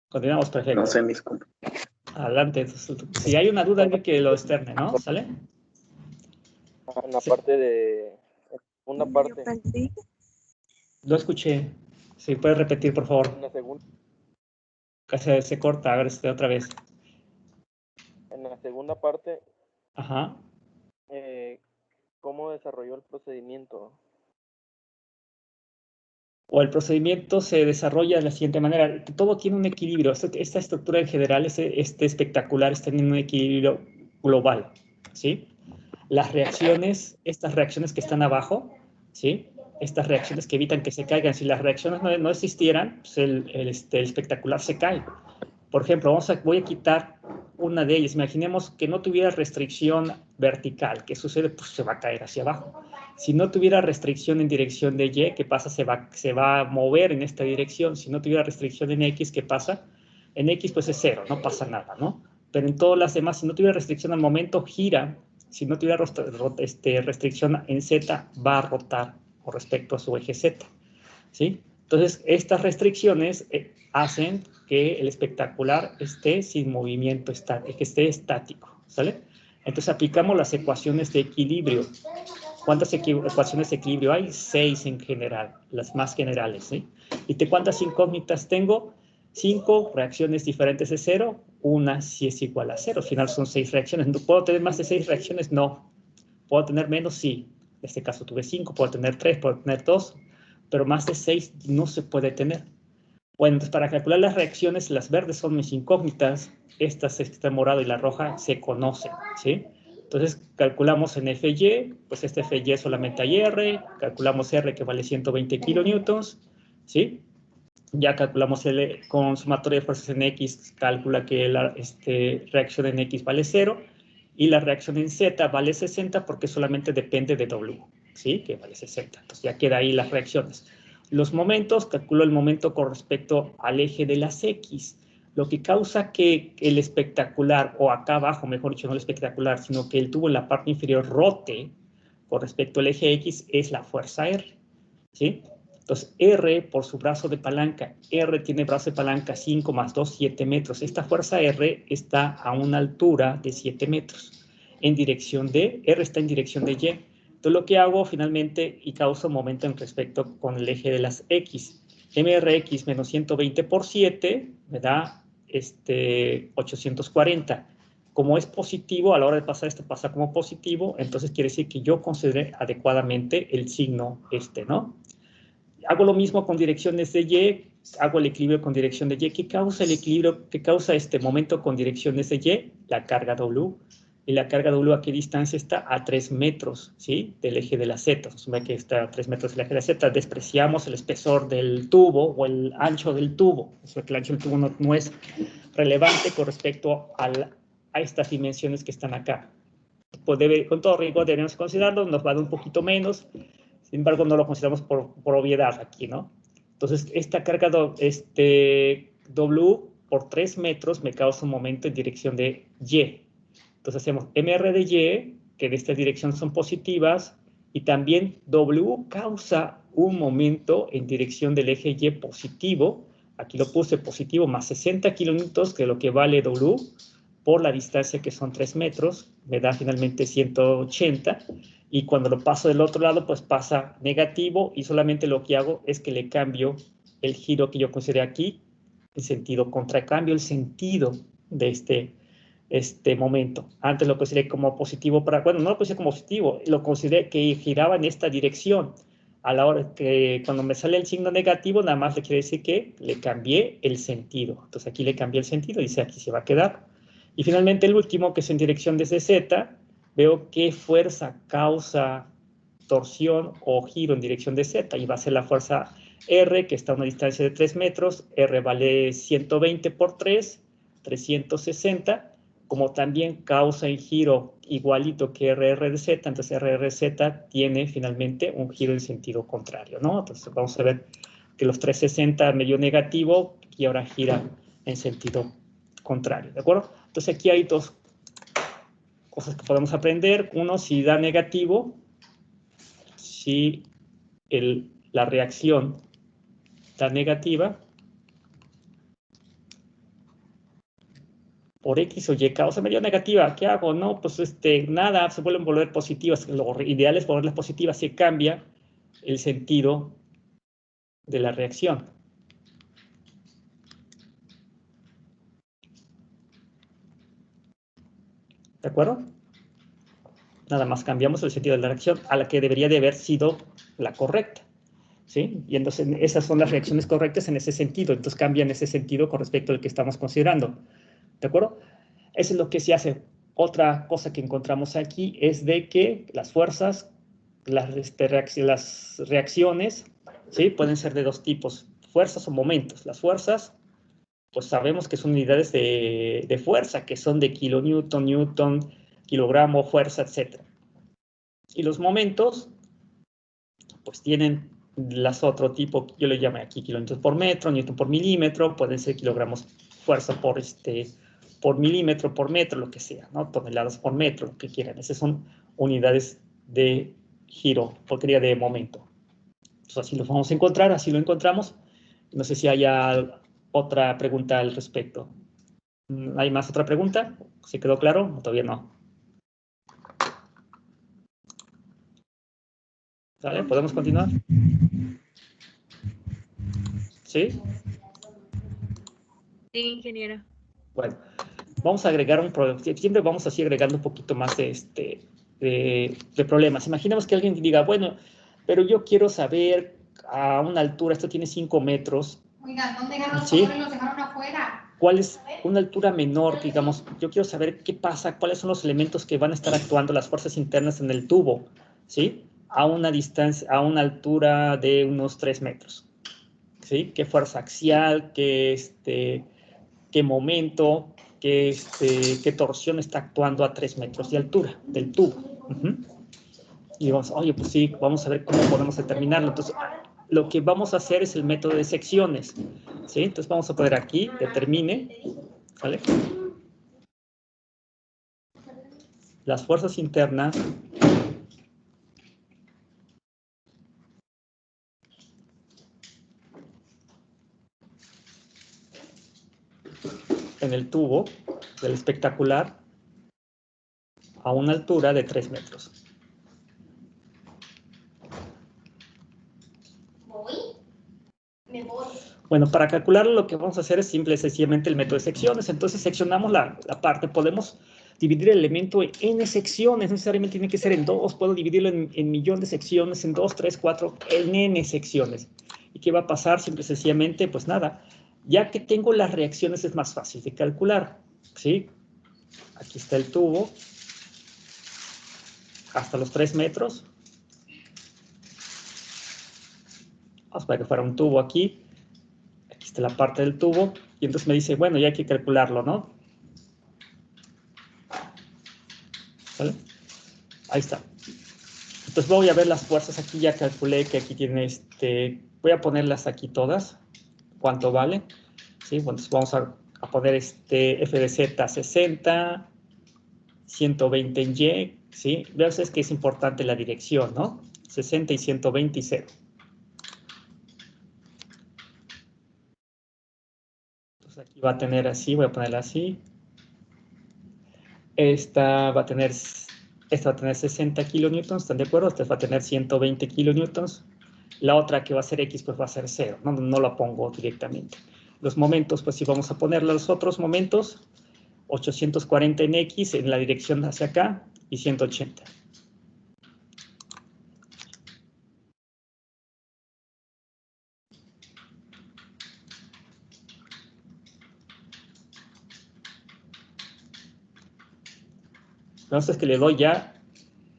Continuamos, perfecto. No sé, mis compañeros. Adelante. Entonces, si hay una duda, alguien que lo externe, ¿no? ¿Sale? En la parte de... Una parte. Lo escuché. Si puedes repetir, por favor. En la segunda, Se corta, a ver, otra vez. en la segunda parte, Ajá. ¿cómo desarrolló el procedimiento? O el procedimiento se desarrolla de la siguiente manera. Todo tiene un equilibrio. Esta estructura en general, espectacular, está en un equilibrio global, ¿sí? las reacciones, estas reacciones que están abajo, ¿sí? Estas reacciones que evitan que se caigan. Si las reacciones no existieran, pues el espectacular se cae. Por ejemplo, voy a quitar una de ellas. Imaginemos que no tuviera restricción vertical. ¿Qué sucede? Pues se va a caer hacia abajo. Si no tuviera restricción en dirección de Y, ¿qué pasa? Se va a mover en esta dirección. Si no tuviera restricción en X, ¿qué pasa? En X pues es 0, no pasa nada, ¿no? Pero en todas las demás, si no tuviera restricción al momento, gira. Si no tuviera restricción en Z, va a rotar con respecto a su eje Z, ¿sí? Entonces, estas restricciones hacen que el espectacular esté sin movimiento estático, que esté estático, ¿sale? Entonces, aplicamos las ecuaciones de equilibrio. ¿Cuántas ecuaciones de equilibrio hay? 6 en general, las más generales, ¿sí? ¿Y de cuántas incógnitas tengo? 5 reacciones diferentes de 0, una si es igual a 0. Al final son 6 reacciones. ¿Puedo tener más de 6 reacciones? No. ¿Puedo tener menos? Sí. En este caso tuve 5, puedo tener 3, puedo tener 2, pero más de 6 no se puede tener. Bueno, entonces para calcular las reacciones, las verdes son mis incógnitas, estas está morado y la roja se conocen, ¿sí? Entonces calculamos en FY, pues este FY solamente hay R, calculamos R que vale 120 kilonewtons, ¿sí? Ya calculamos el con sumatoria de fuerzas en X, calcula que la reacción en X vale 0, y la reacción en Z vale 60 porque solamente depende de W, ¿sí? Que vale 60. Entonces ya queda ahí las reacciones. Los momentos, calculo el momento con respecto al eje de las X. Lo que causa que el espectacular, o acá abajo, mejor dicho, no el espectacular, sino que el tubo en la parte inferior rote con respecto al eje X es la fuerza R, ¿sí? Entonces, R por su brazo de palanca, R tiene brazo de palanca 5 más 2, 7 metros. Esta fuerza R está a una altura de 7 metros. En dirección de, R está en dirección de Y. Entonces, lo que hago finalmente y causa un momento en respecto con el eje de las X. MRX menos 120 por 7 me da 840. Como es positivo, a la hora de pasar esto pasa como positivo, entonces quiere decir que yo consideré adecuadamente el signo ¿no? Hago lo mismo con direcciones de Y, hago el equilibrio con dirección de Y. ¿Qué causa el equilibrio? ¿Qué causa este momento con direcciones de Y? La carga W. ¿Y la carga W a qué distancia está? A 3 metros, ¿sí? Del eje de la Z. Asume que está a 3 metros del eje de la Z. Despreciamos el espesor del tubo o el ancho del tubo. O sea, que el ancho del tubo no es relevante con respecto a estas dimensiones que están acá. Pues con todo rigor deberíamos considerarlo, nos va a dar un poquito menos. Sin embargo, no lo consideramos por obviedad aquí, ¿no? Entonces, esta carga W por 3 metros me causa un momento en dirección de Y. Entonces, hacemos MR de Y, que en esta dirección son positivas, y también W causa un momento en dirección del eje Y positivo. Aquí lo puse positivo más 60 kilonewtons, que es lo que vale W, por la distancia que son 3 metros, me da finalmente 180, y cuando lo paso del otro lado, pues pasa negativo, y solamente lo que hago es que le cambio el giro que yo consideré aquí, en sentido contracambio, el sentido de este momento. Antes lo consideré como positivo, bueno, no lo consideré como positivo, lo consideré que giraba en esta dirección. A la hora que cuando me sale el signo negativo, nada más le quiere decir que le cambié el sentido. Entonces aquí le cambié el sentido, dice aquí se va a quedar. Y finalmente el último, que es en dirección desde Z, veo qué fuerza causa torsión o giro en dirección de Z, y va a ser la fuerza R, que está a una distancia de 3 metros, R vale 120 por 3, 360, como también causa en giro igualito que RR de Z, entonces RR de Z tiene finalmente un giro en sentido contrario, ¿no? Entonces vamos a ver que los 360 me dio negativo y ahora gira en sentido contrario, ¿de acuerdo? Entonces aquí hay dos cosas que podemos aprender. Uno, si da negativo, si la reacción da negativa, por X o Y causa me dio negativa, ¿qué hago? No, pues nada, se vuelven a volver positivas. Lo ideal es volverlas positivas, se cambia el sentido de la reacción. ¿De acuerdo? Nada más cambiamos el sentido de la reacción a la que debería de haber sido la correcta, ¿sí? Y entonces esas son las reacciones correctas en ese sentido. Entonces cambian ese sentido con respecto al que estamos considerando. ¿De acuerdo? Eso es lo que se hace. Otra cosa que encontramos aquí es de que las fuerzas, las reacciones, ¿sí? Pueden ser de dos tipos, fuerzas o momentos. Las fuerzas, pues sabemos que son unidades de fuerza, que son de kilonewton, newton, kilogramo, fuerza, etc. Y los momentos, pues tienen las otro tipo, yo le llamo aquí kilómetros por metro, newton por milímetro, pueden ser kilogramos fuerza por milímetro, por metro, lo que sea, ¿no? Toneladas por metro, lo que quieran. Esas son unidades de giro, porquería de momento. Entonces, así los vamos a encontrar, así lo encontramos. No sé si haya otra pregunta al respecto. ¿Hay más otra pregunta? ¿Se quedó claro? ¿O todavía no? ¿Vale? ¿Podemos continuar? ¿Sí? Sí, ingeniero. Bueno, vamos a agregar un problema. Siempre vamos así agregando un poquito más de problemas. Imaginemos que alguien diga, bueno, pero yo quiero saber a una altura, esto tiene 5 metros. Oiga, ¿dónde dejaron los ¿Sí? colores? Los dejaron afuera. ¿Cuál es una altura menor? Digamos, yo quiero saber qué pasa, cuáles son los elementos que van a estar actuando, las fuerzas internas en el tubo, ¿sí? A una distancia, a una altura de unos 3 metros, ¿sí? ¿Qué fuerza axial, qué momento, qué torsión está actuando a 3 metros de altura del tubo? Y vamos, oye, pues sí, vamos a ver cómo podemos determinarlo. Entonces, lo que vamos a hacer es el método de secciones, ¿sí? Entonces, vamos a poner aquí, determine, ¿vale? Las fuerzas internas en el tubo del espectacular a una altura de 3 metros. Me voy. Bueno, para calcularlo lo que vamos a hacer es simple y sencillamente el método de secciones. Entonces seccionamos la parte. Podemos dividir el elemento en n secciones. No necesariamente tiene que ser en 2. Puedo dividirlo en millón de secciones, en 2, 3, 4, en n secciones. ¿Y qué va a pasar? Simple y sencillamente, pues nada. Ya que tengo las reacciones es más fácil de calcular, ¿sí? Aquí está el tubo. Hasta los 3 metros. Vamos para que fuera un tubo aquí. Aquí está la parte del tubo. Y entonces me dice, bueno, ya hay que calcularlo, ¿no? ¿Vale? Ahí está. Entonces voy a ver las fuerzas aquí. Ya calculé que aquí tiene voy a ponerlas aquí todas. ¿Cuánto vale? ¿Sí? Bueno, entonces vamos a poner F de Z 60, 120 en Y, ¿sí? Vean ustedes que es importante la dirección, ¿no? 60 y 120 y 0. Entonces aquí va a tener así, voy a ponerla así. Esta va a tener 60 kilonewtons, ¿están de acuerdo? Esta va a tener 120 kilonewtons. La otra que va a ser X, pues va a ser 0. No la pongo directamente. Los momentos, pues sí vamos a poner los otros momentos. 840 en X en la dirección hacia acá y 180. Entonces que le doy ya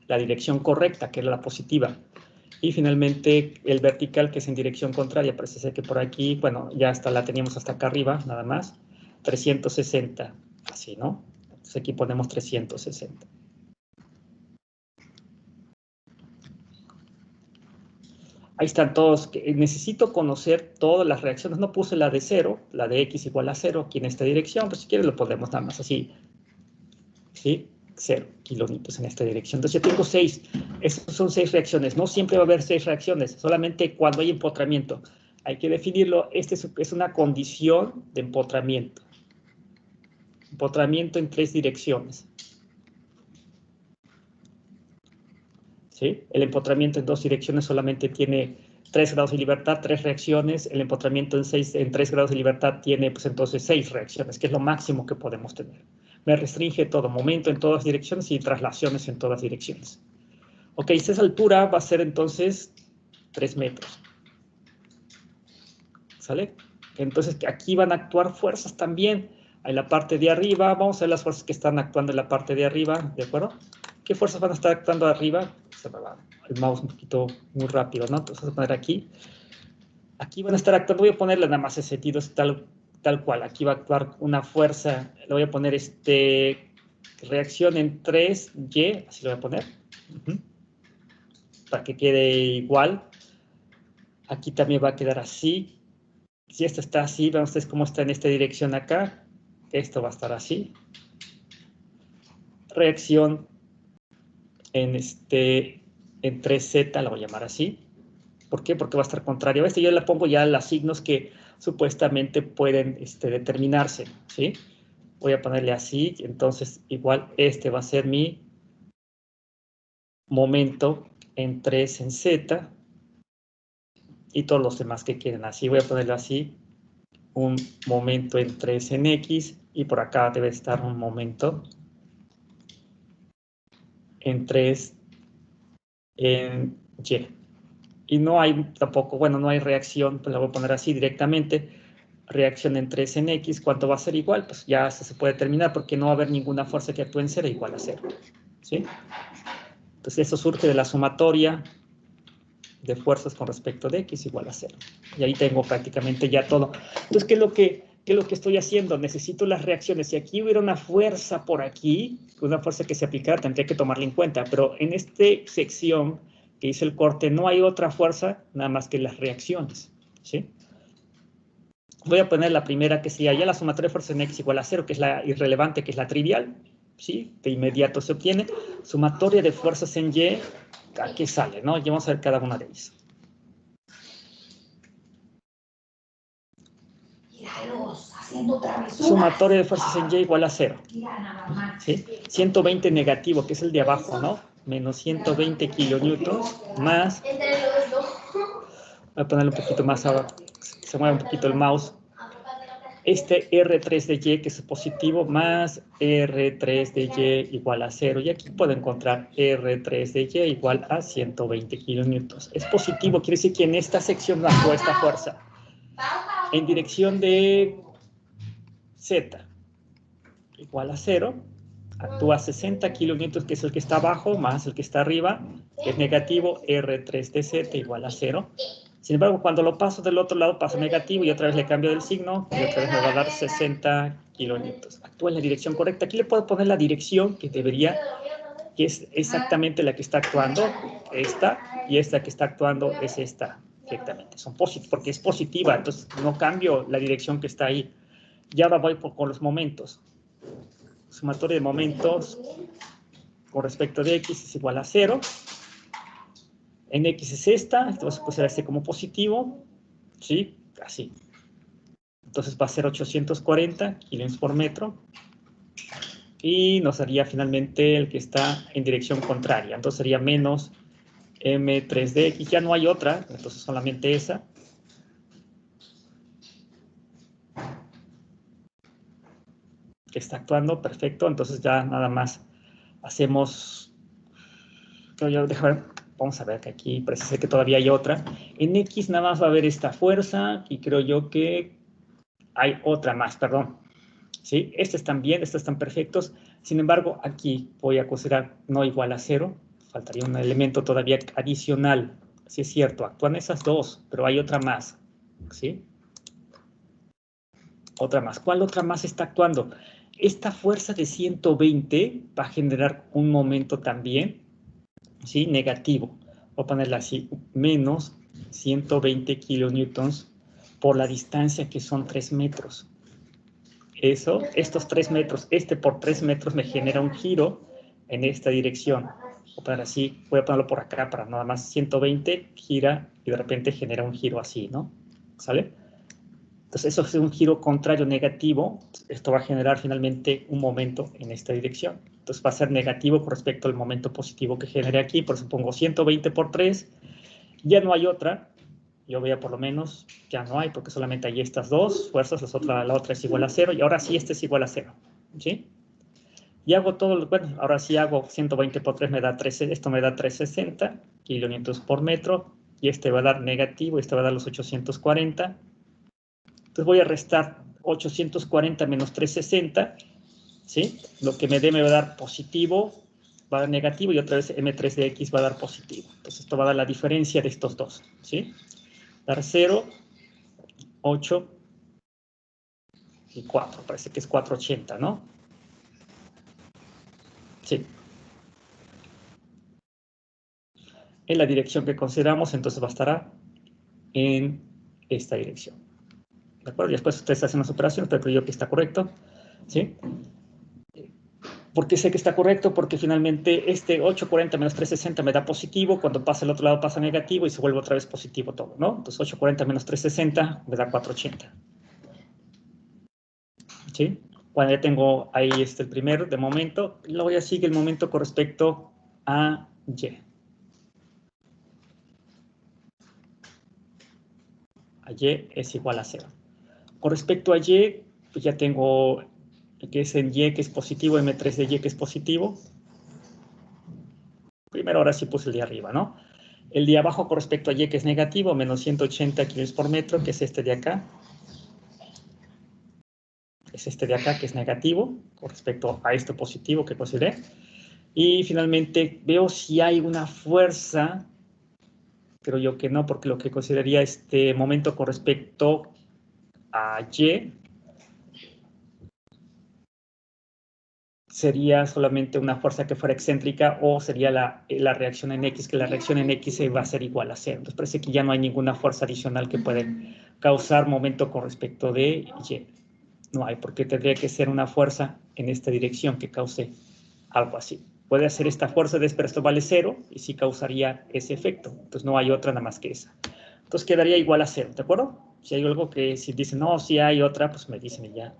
la dirección correcta, que es la positiva. Y finalmente el vertical, que es en dirección contraria. Parece ser que por aquí, bueno, ya hasta la teníamos hasta acá arriba, nada más. 360, así, ¿no? Entonces aquí ponemos 360. Ahí están todos. Necesito conocer todas las reacciones. No puse la de 0, la de X igual a 0 aquí en esta dirección. Pues si quieres lo podemos nada más así. ¿Sí? 0 kilonewtons en esta dirección. Entonces yo tengo 6. Esas son 6 reacciones. No siempre va a haber 6 reacciones, solamente cuando hay empotramiento. Hay que definirlo. Es una condición de empotramiento. Empotramiento en 3 direcciones. ¿Sí? El empotramiento en 2 direcciones solamente tiene 3 grados de libertad, 3 reacciones. El empotramiento en 3 grados de libertad tiene, pues entonces, 6 reacciones, que es lo máximo que podemos tener. Me restringe todo momento en todas direcciones y traslaciones en todas direcciones. Ok, esa altura va a ser entonces 3 metros. ¿Sale? Entonces aquí van a actuar fuerzas también. En la parte de arriba, vamos a ver las fuerzas que están actuando en la parte de arriba, ¿de acuerdo? ¿Qué fuerzas van a estar actuando arriba? Se me va el mouse un poquito muy rápido, ¿no? Entonces vamos a poner aquí. Aquí van a estar actuando, voy a ponerle nada más ese sentido tal cual. Aquí va a actuar una fuerza, le voy a poner reacción en 3Y, así lo voy a poner. Para que quede igual. Aquí también va a quedar así. Si esto está así, vean ustedes cómo está en esta dirección acá. Esto va a estar así. Reacción en 3Z, la voy a llamar así. ¿Por qué? Porque va a estar contrario a este. Yo le pongo ya los signos que supuestamente pueden determinarse, ¿sí? Voy a ponerle así, entonces igual este va a ser mi momento en 3 en Z y todos los demás que queden así. Voy a ponerle así, un momento en 3 en X y por acá debe estar un momento en 3 en Y. Y no hay tampoco, bueno, no hay reacción, pues la voy a poner así directamente. Reacción en 3 en X, ¿cuánto va a ser igual? Pues ya se puede determinar porque no va a haber ninguna fuerza que actúe en 0 igual a 0. ¿Sí? Entonces eso surge de la sumatoria de fuerzas con respecto de X igual a 0. Y ahí tengo prácticamente ya todo. Entonces, ¿qué es lo que estoy haciendo? Necesito las reacciones. Si aquí hubiera una fuerza por aquí, una fuerza que se aplicara, tendría que tomarla en cuenta. Pero en esta sección que hice el corte, no hay otra fuerza nada más que las reacciones. ¿Sí? Voy a poner la primera que sería ya la sumatoria de fuerzas en X igual a 0, que es la irrelevante, que es la trivial. ¿Sí? De inmediato se obtiene. Sumatoria de fuerzas en Y, aquí sale, ¿no? Y vamos a ver cada una de ellas. Sumatoria de fuerzas en Y igual a 0. ¿Sí? 120 negativo, que es el de abajo, ¿no? Menos 120 kilonewtons más... Voy a ponerle un poquito más ahora, se mueve un poquito el mouse. R3 de Y, que es positivo, más R3 de Y igual a 0. Y aquí puedo encontrar R3 de Y igual a 120 kilonewtons. Es positivo, quiere decir que en esta sección actúa esta fuerza. En dirección de Z igual a 0, actúa 60 kilonewtons, que es el que está abajo, más el que está arriba, que es negativo, R3 de Z igual a 0. Sin embargo, cuando lo paso del otro lado, pasa negativo y otra vez le cambio del signo y otra vez me va a dar 60 kilonewtons. Actúa en la dirección correcta. Aquí le puedo poner la dirección que debería, que es exactamente la que está actuando, esta, y esta que está actuando es esta, directamente. Son positivas, porque es positiva, entonces no cambio la dirección que está ahí. Y ahora voy con los momentos. Sumatoria de momentos con respecto de X es igual a 0. En X es esta, entonces pues será como positivo, ¿sí? Así. Entonces va a ser 840 kilómetros por metro. Y nos daría finalmente el que está en dirección contraria. Entonces sería menos M3 de X. Ya no hay otra, entonces solamente esa. Que está actuando, perfecto. Entonces ya nada más hacemos... Vamos a ver que aquí parece que todavía hay otra. En X nada más va a haber esta fuerza y creo yo que hay otra más, perdón. ¿Sí? Estas están bien, estas están perfectos. Sin embargo, aquí voy a considerar no igual a 0. Faltaría un elemento todavía adicional. Sí es cierto, actúan esas dos, pero hay otra más. ¿Sí? Otra más. ¿Cuál otra más está actuando? Esta fuerza de 120 va a generar un momento también, ¿sí? Negativo. Voy a ponerla así, menos 120 kilonewtons por la distancia que son 3 metros. Eso, estos 3 metros, por 3 metros me genera un giro en esta dirección. Voy a poner así, voy a ponerlo por acá para nada más 120, gira y de repente genera un giro así, ¿no? ¿Sale? Entonces eso es un giro contrario negativo. Esto va a generar finalmente un momento en esta dirección. Entonces va a ser negativo con respecto al momento positivo que genere aquí. Por eso pongo 120 por 3. Ya no hay otra. Yo veía por lo menos, ya no hay, porque solamente hay estas dos fuerzas, la otra es igual a 0, y ahora sí este es igual a 0, ¿sí? Y hago todo, bueno, ahora sí hago 120 por 3, me da 13, esto me da 360 kilonewtons por metro, y este va a dar negativo, este va a dar los 840. Entonces voy a restar 840 menos 360, ¿sí? Lo que me va a dar positivo, va a dar negativo, y otra vez M3 de X va a dar positivo. Entonces, esto va a dar la diferencia de estos dos, ¿sí? Dar 0, 8 y 4. Parece que es 480, ¿no? Sí. En la dirección que consideramos, entonces va a estar en esta dirección. ¿De acuerdo? Y después ustedes hacen las operaciones, pero creo yo que está correcto, ¿sí? ¿Por qué sé que está correcto? Porque finalmente este 840 menos 360 me da positivo, cuando pasa al otro lado pasa negativo y se vuelve otra vez positivo todo, ¿no? Entonces 840 menos 360 me da 480. ¿Sí? Bueno, ya tengo ahí el primero de momento. Luego ya sigue el momento con respecto a Y. A Y es igual a 0. Con respecto a Y, pues ya tengo que es en Y que es positivo, M3 de Y que es positivo. Primero ahora sí puse el de arriba, ¿no? El de abajo con respecto a Y que es negativo, menos 180 kilos por metro, que es este de acá. Es este de acá que es negativo con respecto a esto positivo que consideré. Y finalmente veo si hay una fuerza. Creo yo que no, porque lo que consideraría este momento con respecto a Y sería solamente una fuerza que fuera excéntrica, o sería la reacción en X, que la reacción en X va a ser igual a 0. Entonces parece que ya no hay ninguna fuerza adicional que pueda causar momento con respecto de Y. No hay, porque tendría que ser una fuerza en esta dirección que cause algo así. Puede hacer esta fuerza, pero esto vale 0 y sí causaría ese efecto. Entonces no hay otra nada más que esa. Entonces quedaría igual a 0, ¿de acuerdo? Si hay algo que, si dicen, no, si hay otra, pues me dicen y ya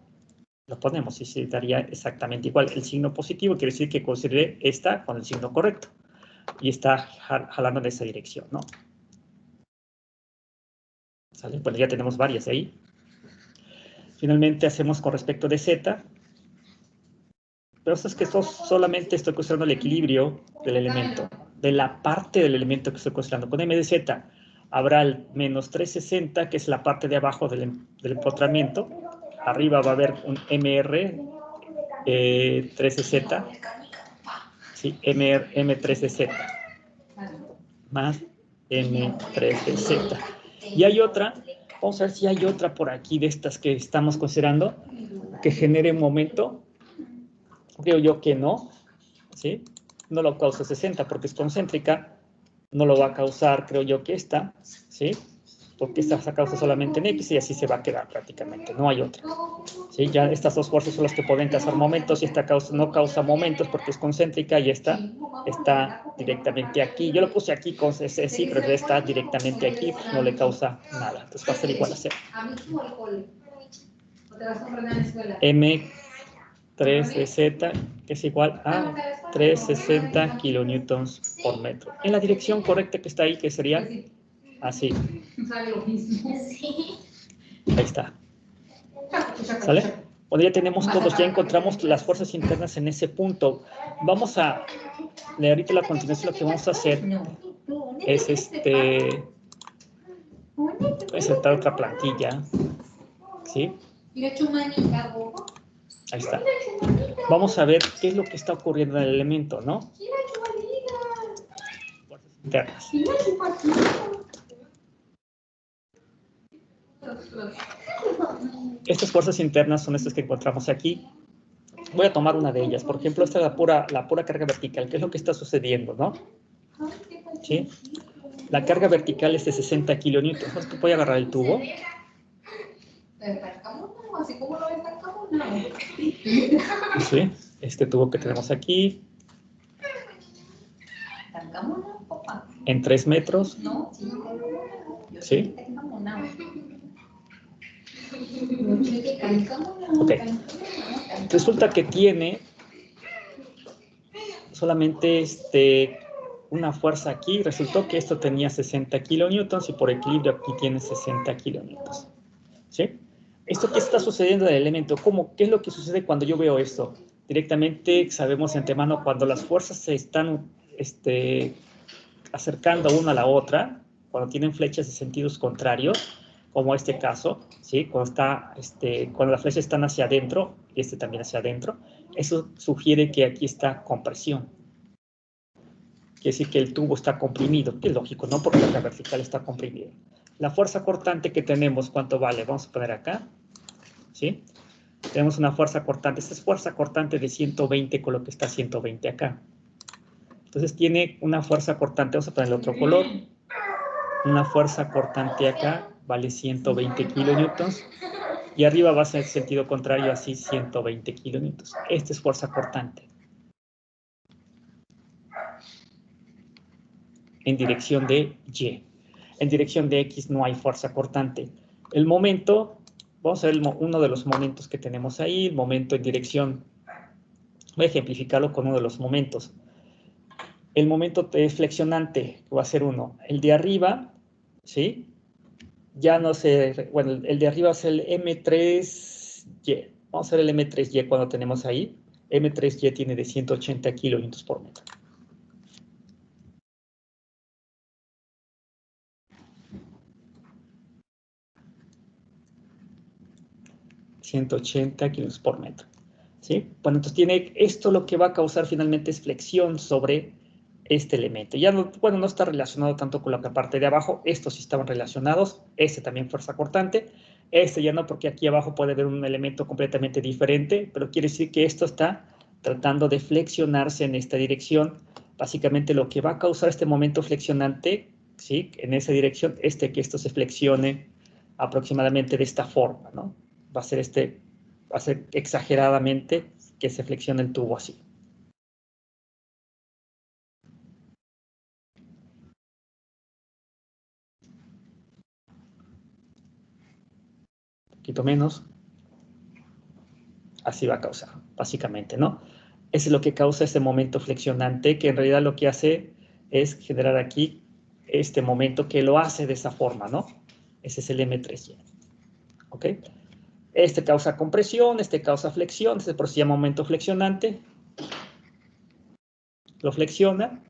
lo ponemos y se daría exactamente igual. El signo positivo quiere decir que consideré esta con el signo correcto y está jalando en esa dirección, ¿no? ¿Sale? Pues ya tenemos varias ahí. Finalmente hacemos con respecto de Z. Pero esto es que solamente estoy considerando el equilibrio del elemento, de la parte del elemento que estoy considerando. Con M de Z habrá el menos 360, que es la parte de abajo del empotramiento. Arriba va a haber un MR 3Z, ¿sí? M3 de Z, más M3 de Z. Y hay otra, vamos a ver si hay otra por aquí de estas que estamos considerando, que genere un momento. Creo yo que no, ¿sí? No lo causa 60 porque es concéntrica, no lo va a causar, creo yo que esta, ¿sí? Porque esta se causa solamente en X y así se va a quedar prácticamente, no hay otra. ¿Sí? Ya estas dos fuerzas son las que pueden causar momentos, y esta no causa momentos porque es concéntrica, y esta está directamente aquí. Yo lo puse aquí con ese sí, pero está directamente aquí, pues no le causa nada. Entonces va a ser igual a 0. M3 de Z, que es igual a 360 kilonewtons por metro. En la dirección correcta que está ahí, que sería así. Ahí está. ¿Sale? Cuando ya tenemos todos, ya encontramos las fuerzas internas en ese punto. Vamos a leer ahorita la continuación. Lo que vamos a hacer es voy a insertar otra plantilla. ¿Sí? Ahí está. Vamos a ver qué es lo que está ocurriendo en el elemento, ¿no? Fuerzas internas. Estas fuerzas internas son estas que encontramos aquí. Voy a tomar una de ellas. Por ejemplo, esta es la pura carga vertical. ¿Qué es lo que está sucediendo, no? ¿Sí? La carga vertical es de 60 kilonewtons. Entonces, voy a agarrar el tubo. ¿Sí? Este tubo que tenemos aquí. En 3 metros. ¿Sí? Ok. Resulta que tiene solamente una fuerza aquí. Resultó que esto tenía 60 kilonewtons y por equilibrio aquí tiene 60 kilonewtons. ¿Sí? ¿Esto qué está sucediendo en el elemento? ¿Qué es lo que sucede cuando yo veo esto? Directamente sabemos de antemano cuando las fuerzas se están acercando una a la otra, cuando tienen flechas de sentidos contrarios, como este caso, ¿sí? Cuando las flechas están hacia adentro, y también hacia adentro, eso sugiere que aquí está compresión. Quiere decir que el tubo está comprimido, que es lógico, ¿no? Porque la vertical está comprimida. La fuerza cortante que tenemos, ¿cuánto vale? Vamos a poner acá, ¿sí? Tenemos una fuerza cortante. Esta es fuerza cortante de 120 con lo que está 120 acá. Entonces tiene una fuerza cortante, vamos a poner el otro color. Una fuerza cortante acá vale 120 kilonewtons. Y arriba va a ser sentido contrario, así 120 kilonewtons. Esta es fuerza cortante. En dirección de Y. En dirección de X no hay fuerza cortante. El momento, vamos a ver uno de los momentos que tenemos ahí, el momento en dirección. Voy a ejemplificarlo con uno de los momentos. El momento flexionante, que va a ser uno. El de arriba, ¿sí? Ya no sé, bueno, el de arriba es el M3Y. Vamos a ver el M3Y cuando tenemos ahí. M3Y tiene de 180 kilonewtons por metro. 180 kilómetros por metro. ¿Sí? Bueno, entonces tiene esto, lo que va a causar finalmente es flexión sobre este elemento. Ya no, bueno, no está relacionado tanto con la parte de abajo. Estos sí estaban relacionados. Este también fuerza cortante. Este ya no, porque aquí abajo puede haber un elemento completamente diferente, pero quiere decir que esto está tratando de flexionarse en esta dirección. Básicamente lo que va a causar este momento flexionante, ¿sí? En esa dirección, que esto se flexione aproximadamente de esta forma, ¿no? Va a ser exageradamente que se flexione el tubo así. Un poquito menos. Así va a causar, básicamente, ¿no? Eso es lo que causa este momento flexionante, que en realidad lo que hace es generar aquí este momento que lo hace de esa forma, ¿no? Ese es el M3Y. ¿Ok? Este causa compresión, este causa flexión, este por sí se llama momento flexionante. Lo flexiona.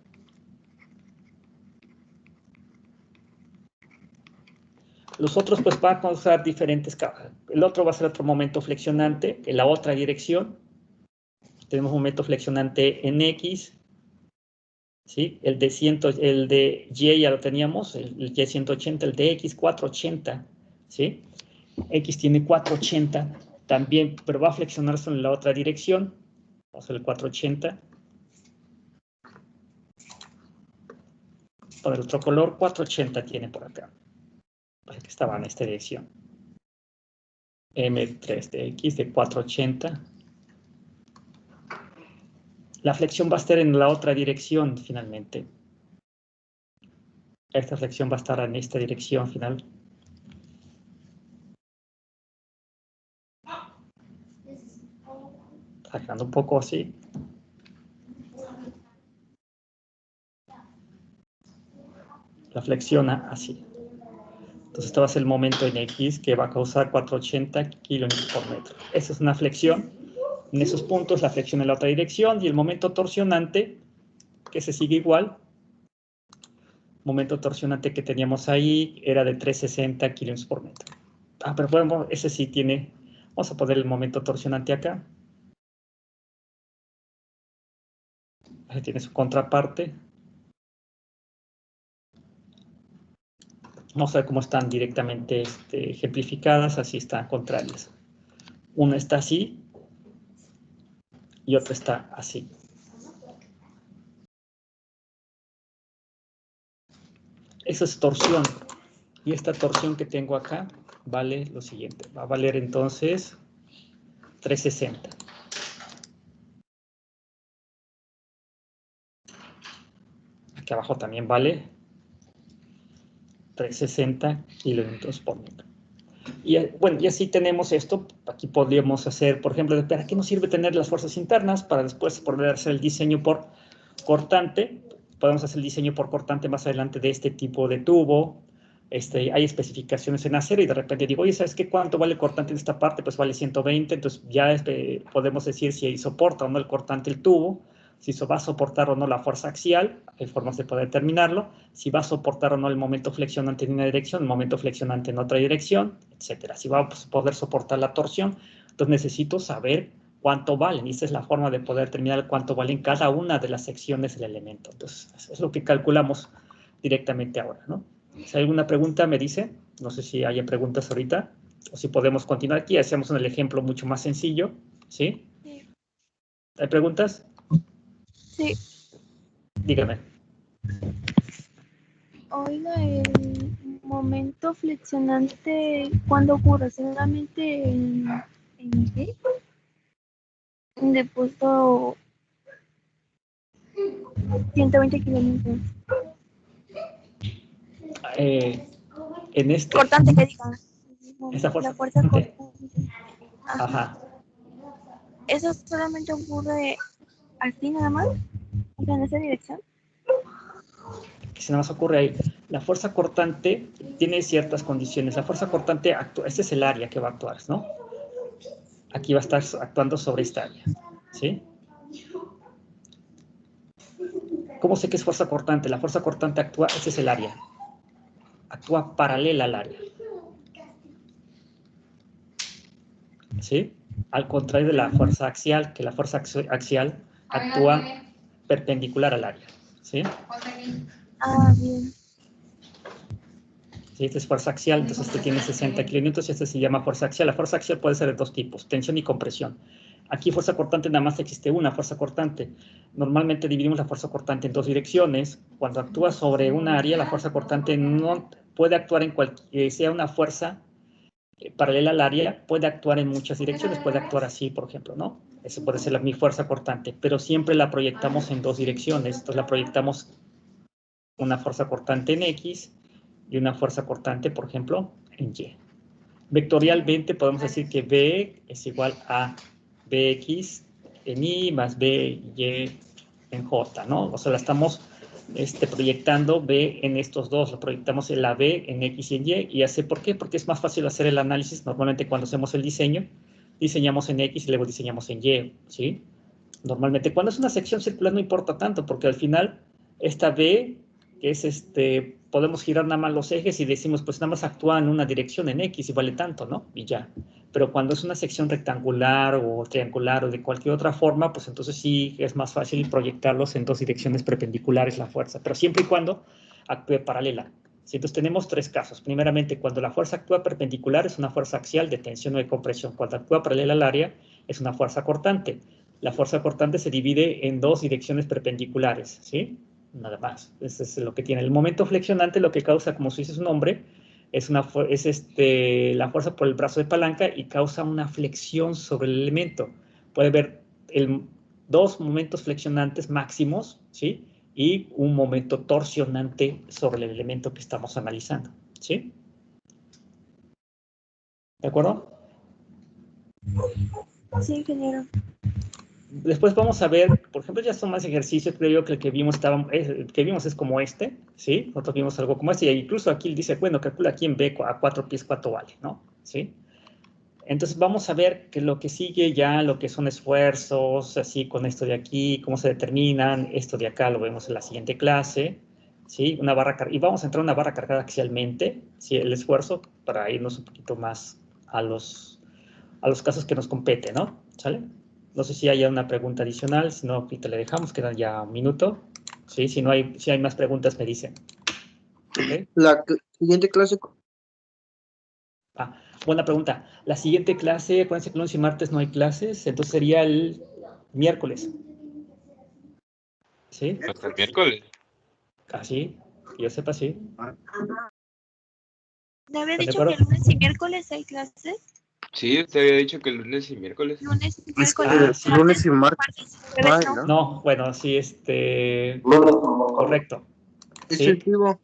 Los otros pues van a causar diferentes causas. El otro va a ser otro momento flexionante en la otra dirección. Tenemos un momento flexionante en X. ¿Sí? El de Y ya lo teníamos, el Y 180, el de X 480. ¿Sí? X tiene 480 también, pero va a flexionarse en la otra dirección. Vamos a ver el 480. Por el otro color, 480 tiene por acá. Pues que estaba en esta dirección. M3 de X de 480. La flexión va a estar en la otra dirección finalmente. Esta flexión va a estar en esta dirección final. Sacando un poco así. La flexiona así. Entonces este va a ser el momento en X que va a causar 480 kilonewtons por metro. Esa es una flexión. En esos puntos la flexión en la otra dirección y el momento torsionante, que se sigue igual. Momento torsionante que teníamos ahí era de 360 kilonewtons por metro. Ah, pero bueno, ese sí tiene... Vamos a poner el momento torsionante acá. Ahí tiene su contraparte. Vamos a ver cómo están directamente ejemplificadas, así están contrarias. Una está así y otra está así. Esa es torsión. Y esta torsión que tengo acá vale lo siguiente. Va a valer entonces 360. Aquí abajo también vale 360 kilonewtons por metro. Y bueno, y así tenemos esto. Aquí podríamos hacer, por ejemplo, ¿para qué nos sirve tener las fuerzas internas? Para después poder hacer el diseño por cortante. Podemos hacer el diseño por cortante más adelante de este tipo de tubo. Hay especificaciones en acero y de repente digo, oye, ¿sabes qué? ¿Cuánto vale el cortante en esta parte? Pues vale 120, entonces ya podemos decir si soporta o no el cortante el tubo. Si va a soportar o no la fuerza axial, hay formas de poder determinarlo. Si va a soportar o no el momento flexionante en una dirección, el momento flexionante en otra dirección, etcétera. Si va a poder soportar la torsión, entonces necesito saber cuánto valen. Y esa es la forma de poder determinar cuánto valen cada una de las secciones del elemento. Entonces, es lo que calculamos directamente ahora, ¿no? Si hay alguna pregunta, me dice. No sé si haya preguntas ahorita o si podemos continuar aquí. Hacemos el ejemplo mucho más sencillo, ¿sí? Sí. ¿Hay preguntas? Sí. Dígame. Oiga, el momento flexionante, ¿cuándo ocurre? ¿Solamente en qué? De punto 120 kilómetros. En este, Cortante, que diga. esta fuerza La fuerza cortante. cortante. Ajá. Ajá. ¿Eso solamente ocurre así nada más? O sea, en esa dirección. Que se nada más ocurre ahí. La fuerza cortante tiene ciertas condiciones. La fuerza cortante actúa, este es el área que va a actuar, ¿no? Aquí va a estar actuando sobre esta área, ¿sí? ¿Cómo sé que es fuerza cortante? La fuerza cortante actúa, este es el área. Actúa paralela al área. ¿Sí? Al contrario de la fuerza axial, que la fuerza axial actúa perpendicular al área, ¿sí? Ah, bien. ¿Sí? Esta es fuerza axial, entonces este tiene 60 kilonewtons y este se llama fuerza axial. La fuerza axial puede ser de dos tipos, tensión y compresión. Aquí fuerza cortante nada más existe una fuerza cortante. Normalmente dividimos la fuerza cortante en dos direcciones. Cuando actúa sobre una área, la fuerza cortante no puede actuar en cualquier, sea una fuerza paralela al área, puede actuar en muchas direcciones, puede actuar así, por ejemplo, ¿no? Eso puede ser mi fuerza cortante, pero siempre la proyectamos en dos direcciones. Entonces la proyectamos una fuerza cortante en X y una fuerza cortante, por ejemplo, en Y. Vectorialmente podemos decir que B es igual a Bx en Y más By en J, ¿no? O sea, la estamos proyectando B en estos dos, lo proyectamos en la B en X y en Y, y hace, ¿por qué? Porque es más fácil hacer el análisis. Normalmente cuando hacemos el diseño, diseñamos en X y luego diseñamos en Y, ¿sí? Normalmente cuando es una sección circular no importa tanto, porque al final esta B, que es podemos girar nada más los ejes y decimos, pues nada más actúa en una dirección en X y vale tanto, ¿no? Y ya. Pero cuando es una sección rectangular o triangular o de cualquier otra forma, pues entonces sí es más fácil proyectarlos en dos direcciones perpendiculares la fuerza, pero siempre y cuando actúe paralela. ¿Sí? Entonces tenemos tres casos. Primeramente, cuando la fuerza actúa perpendicular es una fuerza axial de tensión o de compresión. Cuando actúa paralela al área es una fuerza cortante. La fuerza cortante se divide en dos direcciones perpendiculares, ¿sí? Nada más. Eso es lo que tiene. El momento flexionante lo que causa, como su dice su nombre, es la fuerza por el brazo de palanca y causa una flexión sobre el elemento. Puede haber dos momentos flexionantes máximos, ¿sí? Y un momento torsionante sobre el elemento que estamos analizando, ¿sí? ¿De acuerdo? Sí, ingeniero. Después vamos a ver, por ejemplo, ya son más ejercicios, creo yo que el que vimos, es como este, ¿sí? Nosotros vimos algo como este, y incluso aquí dice, bueno, calcula aquí en B a 4 pies cuánto vale, ¿no? ¿Sí? Entonces vamos a ver que lo que sigue ya, lo que son esfuerzos, así con esto de aquí, cómo se determinan, esto de acá lo vemos en la siguiente clase, ¿sí? Y vamos a entrar a una barra cargada axialmente, ¿sí? El esfuerzo, para irnos un poquito más a los casos que nos competen, ¿no? ¿Sale? No sé si haya una pregunta adicional, si no, ahorita le dejamos, quedan ya un minuto. ¿Sí? Si hay más preguntas, me dicen. ¿Okay? La siguiente clase. Buena pregunta. La siguiente clase, acuérdense que lunes y martes no hay clases, entonces sería el miércoles. ¿Sí? Hasta el miércoles. Así, que yo sepa, sí. ¿Me había ¿Están de dicho acuerdo? que lunes y miércoles hay clases? Sí, te había dicho que el lunes y miércoles. Lunes y Es que miércoles. lunes y martes. Jueves Ay, no. ¿no? No, bueno, sí, correcto. Es ¿Sí? festivo.